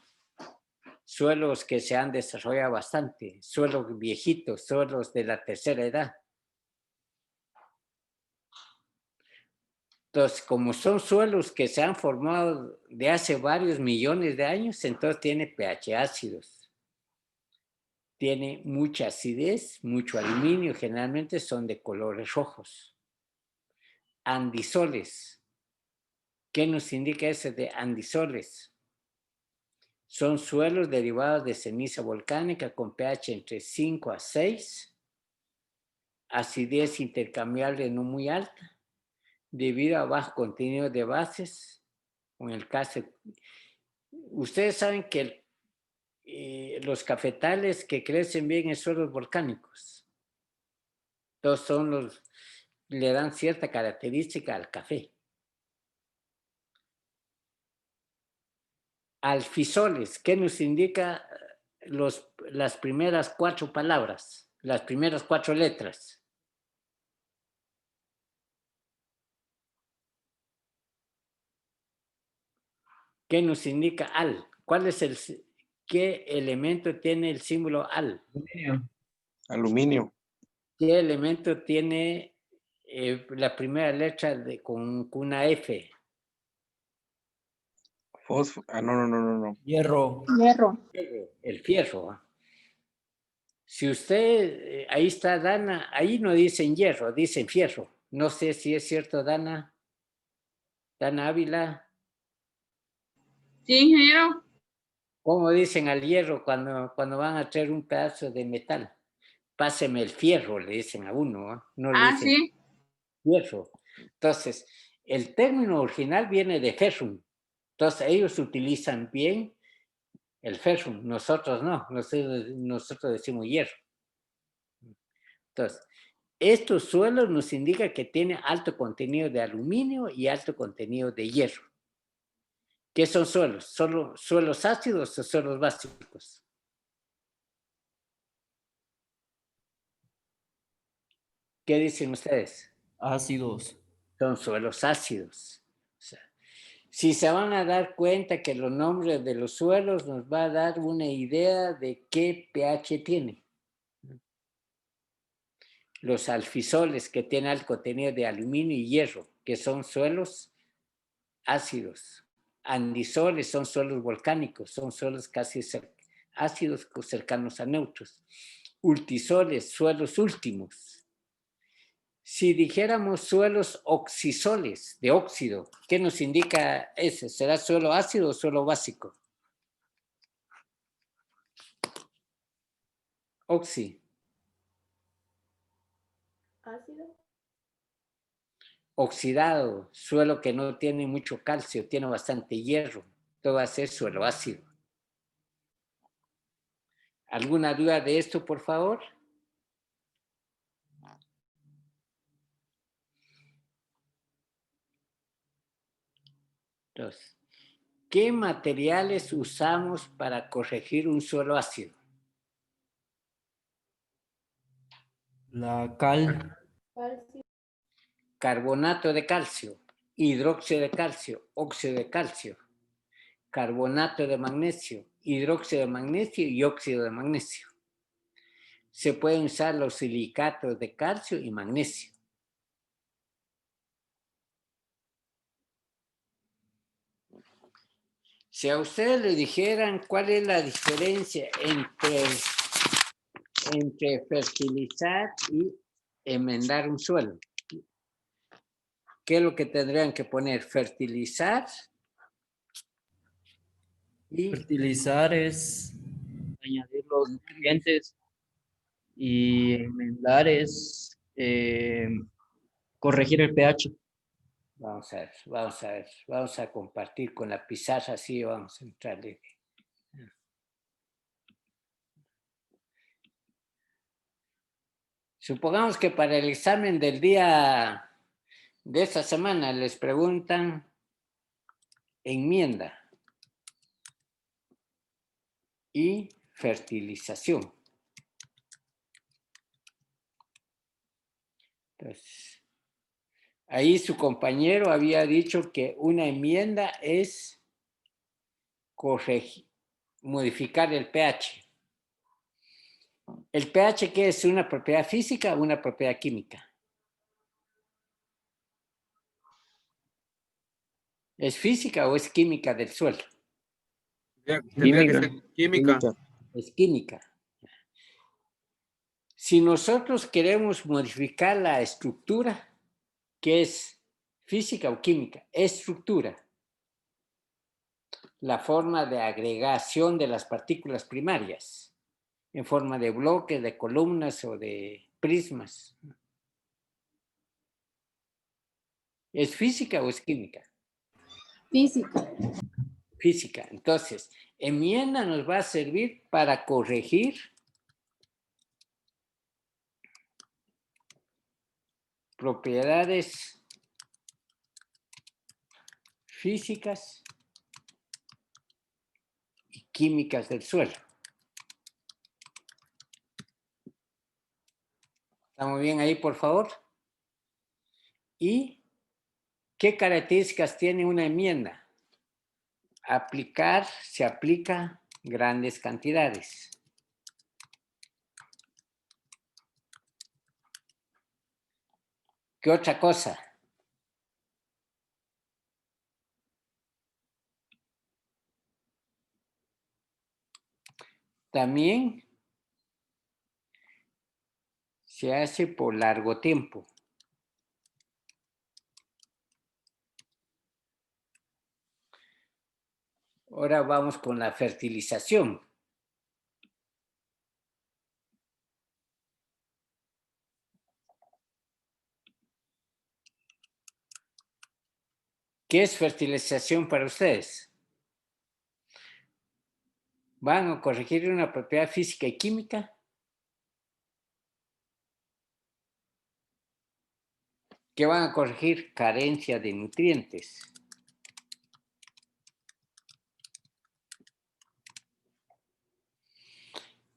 Suelos que se han desarrollado bastante, suelos viejitos, suelos de la tercera edad. Entonces, como son suelos que se han formado de hace varios millones de años, entonces tiene pH ácidos. Tiene mucha acidez, mucho aluminio, generalmente son de colores rojos. Andisoles. ¿Qué nos indica ese de andisoles? Son suelos derivados de ceniza volcánica con pH entre 5 a 6, acidez intercambiable no muy alta, debido a bajo contenido de bases. En el caso, ustedes saben que los cafetales que crecen bien en suelos volcánicos, todos son le dan cierta característica al café. Alfisoles, ¿qué nos indica las primeras 4 palabras, las primeras 4 letras? ¿Qué nos indica al? ¿Qué elemento tiene el símbolo al? Aluminio. Aluminio. ¿Qué elemento tiene la primera letra con una F? No. Hierro. El fierro. Si usted, ahí está Dana, ahí no dicen hierro, dicen fierro. No sé si es cierto, Dana. Dana Ávila. Sí, ingeniero. ¿Cómo dicen al hierro cuando van a traer un pedazo de metal? Páseme el fierro, le dicen a uno, no le dicen Sí. fierro. Entonces, el término original viene de ferrum. Entonces, ellos utilizan bien el ferrum, nosotros no, nosotros decimos hierro. Entonces, estos suelos nos indican que tiene alto contenido de aluminio y alto contenido de hierro. ¿Qué son suelos? ¿Solo suelos ácidos o suelos básicos? ¿Qué dicen ustedes? Ácidos. Son suelos ácidos. O sea, si se van a dar cuenta que los nombres de los suelos nos va a dar una idea de qué pH tiene. Los alfisoles que tienen alto contenido de aluminio y hierro, que son suelos ácidos. Andisoles son suelos volcánicos, son suelos casi ácidos cercanos a neutros. Ultisoles, suelos últimos. Si dijéramos suelos oxisoles, de óxido, ¿qué nos indica ese? ¿Será suelo ácido o suelo básico? Oxi. Ácido. Oxidado, suelo que no tiene mucho calcio, tiene bastante hierro. Todo va a ser suelo ácido. ¿Alguna duda de esto, por favor? Entonces, ¿qué materiales usamos para corregir un suelo ácido? La cal. Calcio. Carbonato de calcio, hidróxido de calcio, óxido de calcio, carbonato de magnesio, hidróxido de magnesio y óxido de magnesio. Se pueden usar los silicatos de calcio y magnesio. Si a ustedes le dijeran cuál es la diferencia entre fertilizar y enmendar un suelo, ¿qué es lo que tendrían que poner? Fertilizar y... Fertilizar es añadir los nutrientes y enmendar es corregir el pH. Vamos a ver, vamos a compartir con la pizarra, así vamos a entrarle. Supongamos que para el examen del día de esta semana les preguntan enmienda y fertilización. Entonces, ahí su compañero había dicho que una enmienda es modificar el pH. ¿El pH qué es? ¿Una propiedad física o una propiedad química? ¿Es física o es química del suelo? Tendría que ser química. Es química. Si nosotros queremos modificar la estructura, ¿qué es física o química? Estructura. La forma de agregación de las partículas primarias en forma de bloques, de columnas o de prismas. ¿Es física o es química? Física. Física. Entonces, enmienda nos va a servir para corregir propiedades físicas y químicas del suelo. ¿Estamos bien ahí, por favor? ¿Y qué características tiene una enmienda? Se aplica grandes cantidades. ¿Qué otra cosa? También se hace por largo tiempo. Ahora vamos con la fertilización. ¿Qué es fertilización para ustedes? ¿Van a corregir una propiedad física y química? ¿Qué van a corregir? Carencia de nutrientes.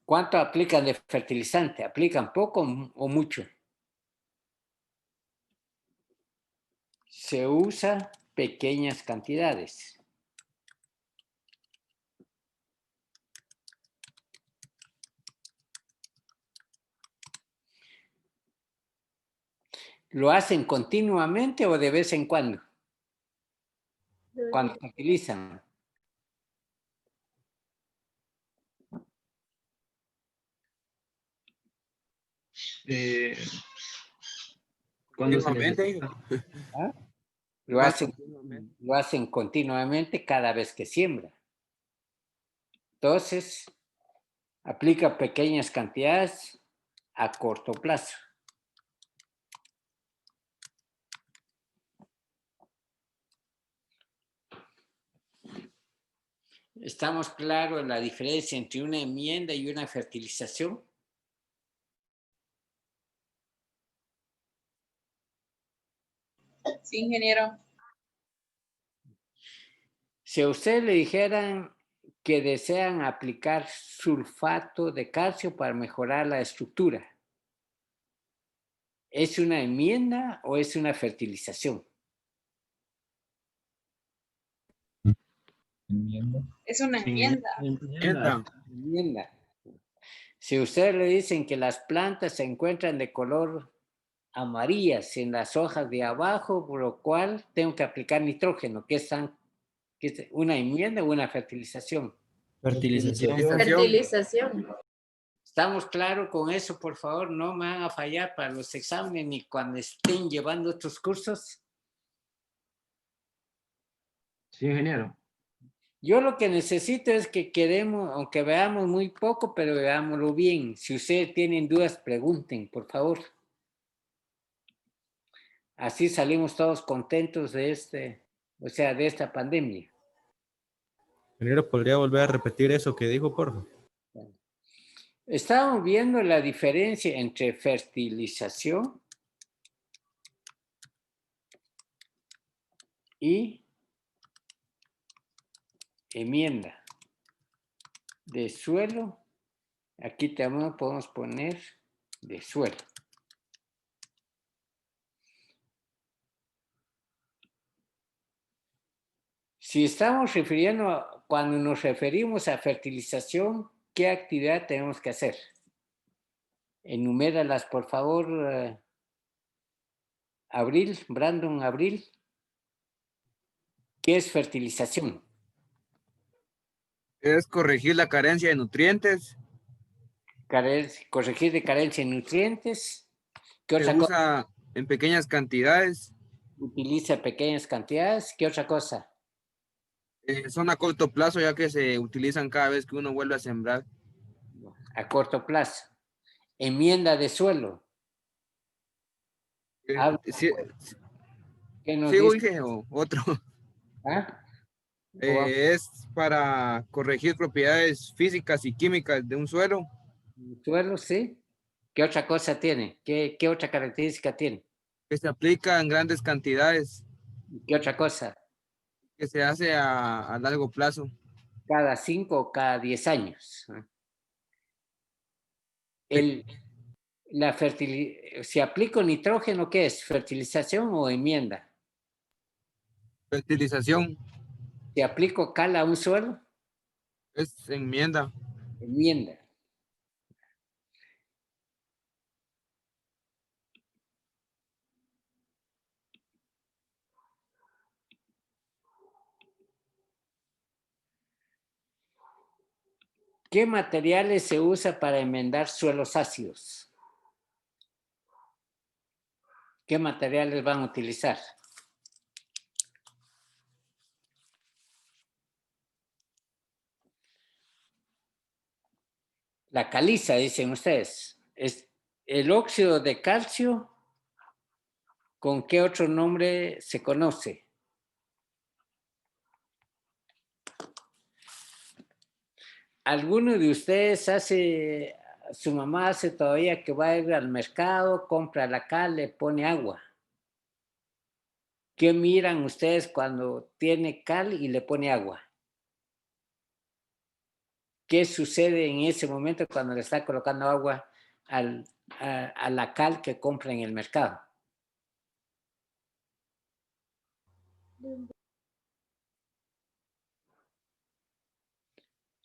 ¿Cuánto aplican de fertilizante? ¿Aplican poco o mucho? Se usa pequeñas cantidades. ¿Lo hacen continuamente o de vez en cuando? Cuando se utilizan. Cuando se Últimamente, necesita. ¿Ah? Lo hacen continuamente cada vez que siembra. Entonces, aplica pequeñas cantidades a corto plazo. ¿Estamos claros en la diferencia entre una enmienda y una fertilización? Sí, ingeniero. Si a usted le dijeran que desean aplicar sulfato de calcio para mejorar la estructura, ¿es una enmienda o es una fertilización? Enmienda. Es una enmienda. Enmienda. Si a usted le dicen que las plantas se encuentran de color amarillas en las hojas de abajo, por lo cual tengo que aplicar nitrógeno, ¿qué es una enmienda o una fertilización? Fertilización. Fertilización. ¿Estamos claros con eso, por favor? No me van a fallar para los exámenes ni cuando estén llevando otros cursos. Sí, ingeniero. Yo lo que necesito es que quedemos, aunque veamos muy poco, pero veámoslo bien. Si ustedes tienen dudas, pregunten, por favor. Así salimos todos contentos de de esta pandemia. Ingeniero, ¿podría volver a repetir eso que dijo, por favor? Estamos viendo la diferencia entre fertilización y enmienda de suelo. Aquí también podemos poner de suelo. Si estamos refiriendo, cuando nos referimos a fertilización, ¿qué actividad tenemos que hacer? Enuméralas, por favor, Brandon Abril. ¿Qué es fertilización? Es corregir la carencia de nutrientes. Corregir de carencia de nutrientes. ¿Qué Se otra cosa? usa en pequeñas cantidades. Utiliza pequeñas cantidades. ¿Qué otra cosa? Son a corto plazo, ya que se utilizan cada vez que uno vuelve a sembrar. A corto plazo. Enmienda de suelo. ¿Qué nos ¿Sigo, dice? Inge, o otro? ¿Ah? Es para corregir propiedades físicas y químicas de un suelo. Suelo, sí. ¿Qué otra cosa tiene? ¿Qué otra característica tiene? Que se aplica en grandes cantidades. ¿Qué otra cosa? Que se hace a largo plazo. Cada 5 o cada 10 años. Si aplico nitrógeno, ¿qué es? ¿Fertilización o enmienda? Fertilización. Si aplico cal a un suelo. Es enmienda. Enmienda. ¿Qué materiales se usa para enmendar suelos ácidos? ¿Qué materiales van a utilizar? La caliza, dicen ustedes. Es el óxido de calcio. ¿Con qué otro nombre se conoce? ¿Alguno de ustedes su mamá hace todavía que va a ir al mercado, compra la cal, le pone agua? ¿Qué miran ustedes cuando tiene cal y le pone agua? ¿Qué sucede en ese momento cuando le está colocando agua a la cal que compra en el mercado?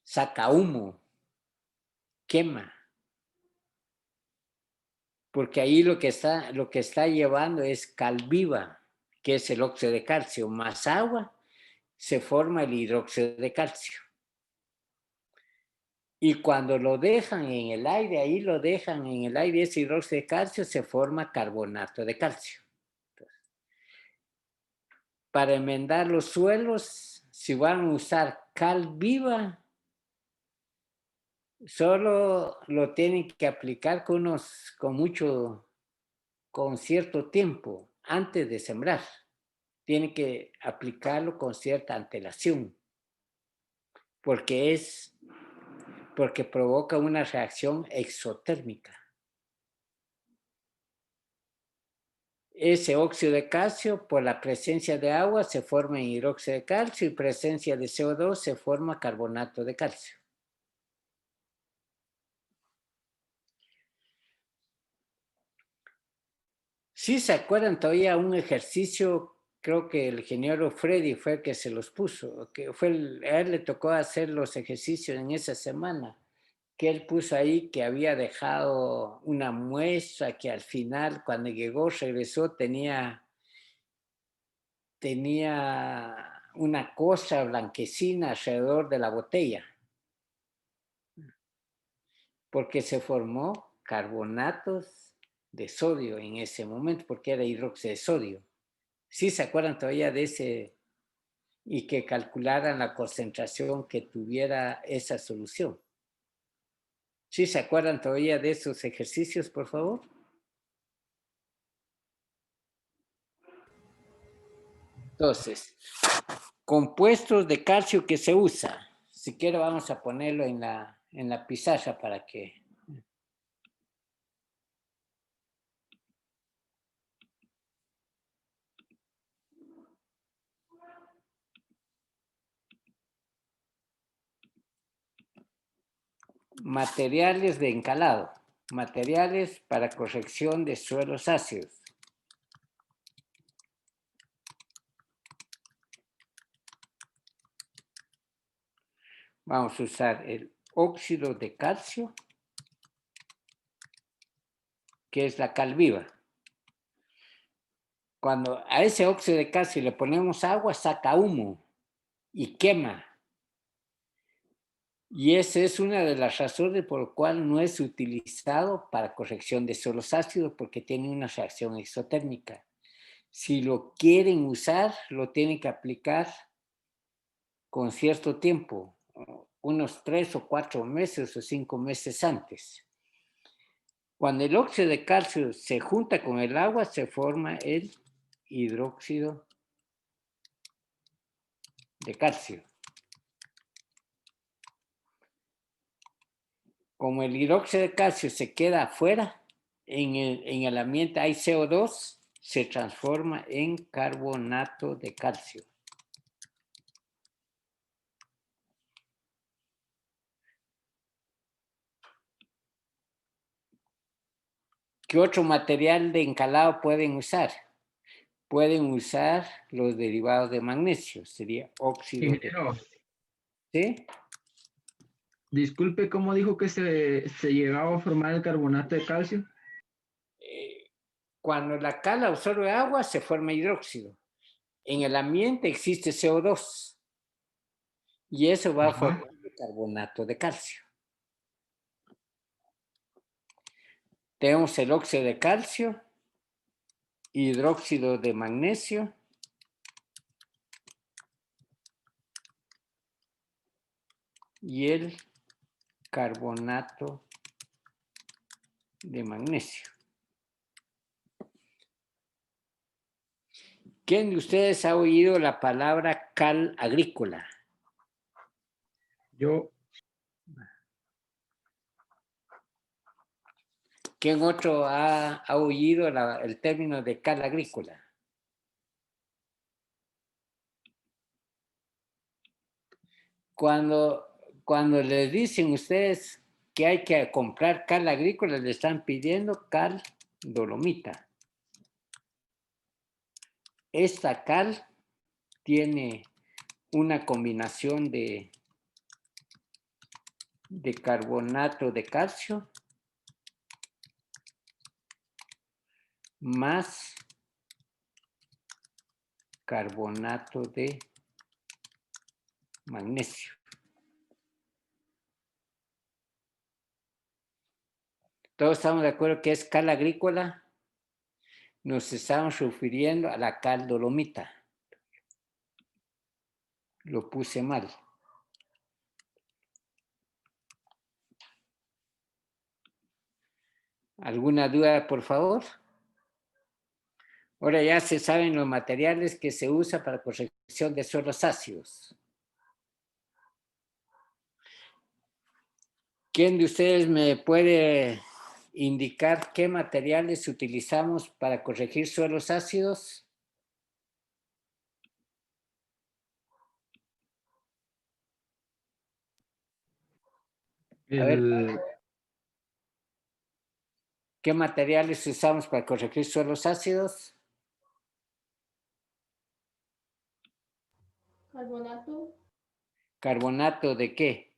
Saca humo, quema. Porque ahí lo que está llevando es cal viva, que es el óxido de calcio, más agua, se forma el hidróxido de calcio. Y cuando lo dejan en el aire, ese hidróxido de calcio, se forma carbonato de calcio. Entonces, para enmendar los suelos, si van a usar cal viva, solo lo tienen que aplicar con cierto tiempo antes de sembrar. Tienen que aplicarlo con cierta antelación, porque provoca una reacción exotérmica. Ese óxido de calcio, por la presencia de agua, se forma en hidróxido de calcio y presencia de CO2 se forma carbonato de calcio. Sí, se acuerdan todavía un ejercicio, creo que el ingeniero Freddy fue el que se los puso, a él le tocó hacer los ejercicios en esa semana, que él puso ahí que había dejado una muestra que al final, cuando regresó, tenía una cosa blanquecina alrededor de la botella, porque se formó carbonatos de sodio en ese momento, porque era hidróxido de sodio. ¿Sí se acuerdan todavía de ese? Y que calcularan la concentración que tuviera esa solución. ¿Sí se acuerdan todavía de esos ejercicios, por favor? Entonces, compuestos de calcio que se usa. Si quiere vamos a ponerlo en la pizarra para que materiales de encalado, materiales para corrección de suelos ácidos. Vamos a usar el óxido de calcio, que es la cal viva. Cuando a ese óxido de calcio le ponemos agua, saca humo y quema. Y esa es una de las razones por las cuales no es utilizado para corrección de suelos ácidos, porque tiene una reacción exotérmica. Si lo quieren usar, lo tienen que aplicar con cierto tiempo, unos 3 o 4 meses o 5 meses antes. Cuando el óxido de calcio se junta con el agua, se forma el hidróxido de calcio. Como el hidróxido de calcio se queda afuera, en el ambiente hay CO2, se transforma en carbonato de calcio. ¿Qué otro material de encalado pueden usar? Pueden usar los derivados de magnesio, sería óxido de... Ingeniero, ¿Sí? disculpe, ¿cómo dijo que se llegaba a formar el carbonato de calcio? Cuando la cal absorbe agua, se forma hidróxido. En el ambiente existe CO2 y eso va a formar carbonato de calcio. Tenemos el óxido de calcio, hidróxido de magnesio y el carbonato de magnesio. ¿Quién de ustedes ha oído la palabra cal agrícola? Yo. ¿Quién otro ha oído el término de cal agrícola? Cuando les dicen ustedes que hay que comprar cal agrícola, le están pidiendo cal dolomita. Esta cal tiene una combinación de carbonato de calcio más carbonato de magnesio. ¿Todos estamos de acuerdo que es cal agrícola? Nos estamos refiriendo a la cal dolomita. Lo puse mal. ¿Alguna duda, por favor? Ahora ya se saben los materiales que se usan para corrección de suelos ácidos. ¿Quién de ustedes me puede indicar qué materiales utilizamos para corregir suelos ácidos? A ver, ¿qué materiales usamos para corregir suelos ácidos? Carbonato. ¿Carbonato de qué?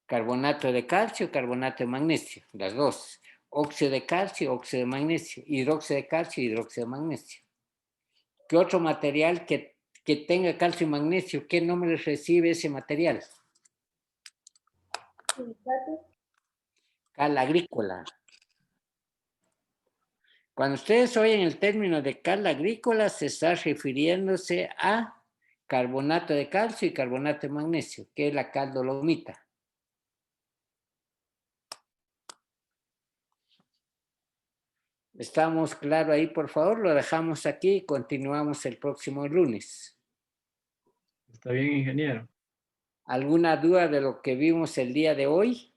Carbonato de calcio, carbonato de magnesio, las dos. Óxido de calcio, óxido de magnesio. Hidróxido de calcio, hidróxido de magnesio. ¿Qué otro material que tenga calcio y magnesio, qué nombre recibe ese material? Cal agrícola. Cuando ustedes oyen el término de cal agrícola, se está refiriéndose a carbonato de calcio y carbonato de magnesio, que es la cal dolomita. ¿Estamos claros ahí, por favor? Lo dejamos aquí y continuamos el próximo lunes. Está bien, ingeniero. ¿Alguna duda de lo que vimos el día de hoy?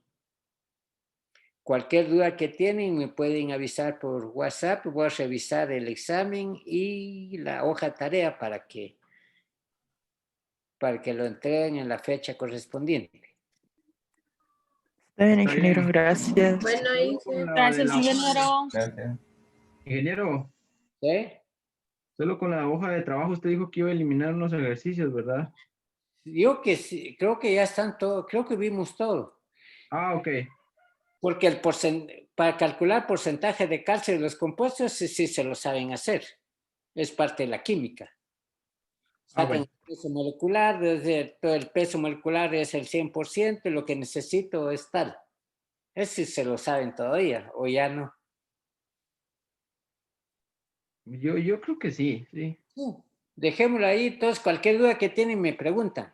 Cualquier duda que tienen me pueden avisar por WhatsApp. Voy a revisar el examen y la hoja de tarea para que lo entreguen en la fecha correspondiente. Está bien, Está ingeniero, bien. gracias. Bueno, Inge. Gracias, ingeniero. Gracias. Ingeniero, ¿Sí? solo con la hoja de trabajo usted dijo que iba a eliminar unos ejercicios, ¿verdad? Yo que sí, creo que ya están todos, creo que vimos todo. Ah, ok. Porque para calcular porcentaje de calcio de los compuestos, sí se lo saben hacer. Es parte de la química. Ah, Sacan bueno. el peso molecular, desde todo el peso molecular es el 100%, lo que necesito es tal. Ese se lo saben todavía, o ya no. Yo creo que sí, sí. Dejémoslo ahí, entonces cualquier duda que tienen me preguntan.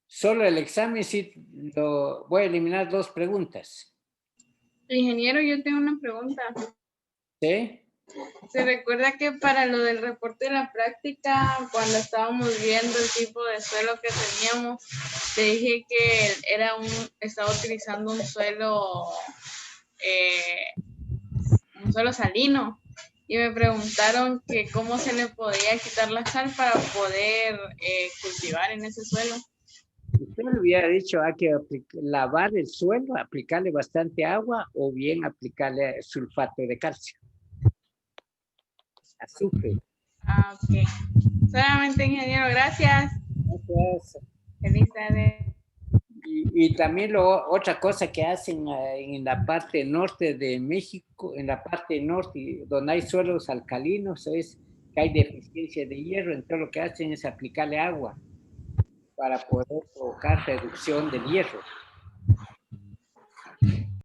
Solo el examen sí lo voy a eliminar 2 preguntas. Ingeniero, yo tengo una pregunta. ¿Sí? ¿Se recuerda que para lo del reporte de la práctica, cuando estábamos viendo el tipo de suelo que teníamos, te dije que estaba utilizando un suelo salino? Y me preguntaron que cómo se le podía quitar la sal para poder cultivar en ese suelo. Usted le hubiera dicho hay que lavar el suelo, aplicarle bastante agua o bien aplicarle sulfato de calcio. Azufre. Ah, ok. Solamente, ingeniero, gracias. Gracias. Feliz tarde. Y también otra cosa que hacen en la parte norte de México, en la parte norte, donde hay suelos alcalinos, es que hay deficiencia de hierro, entonces lo que hacen es aplicarle agua para poder provocar reducción del hierro.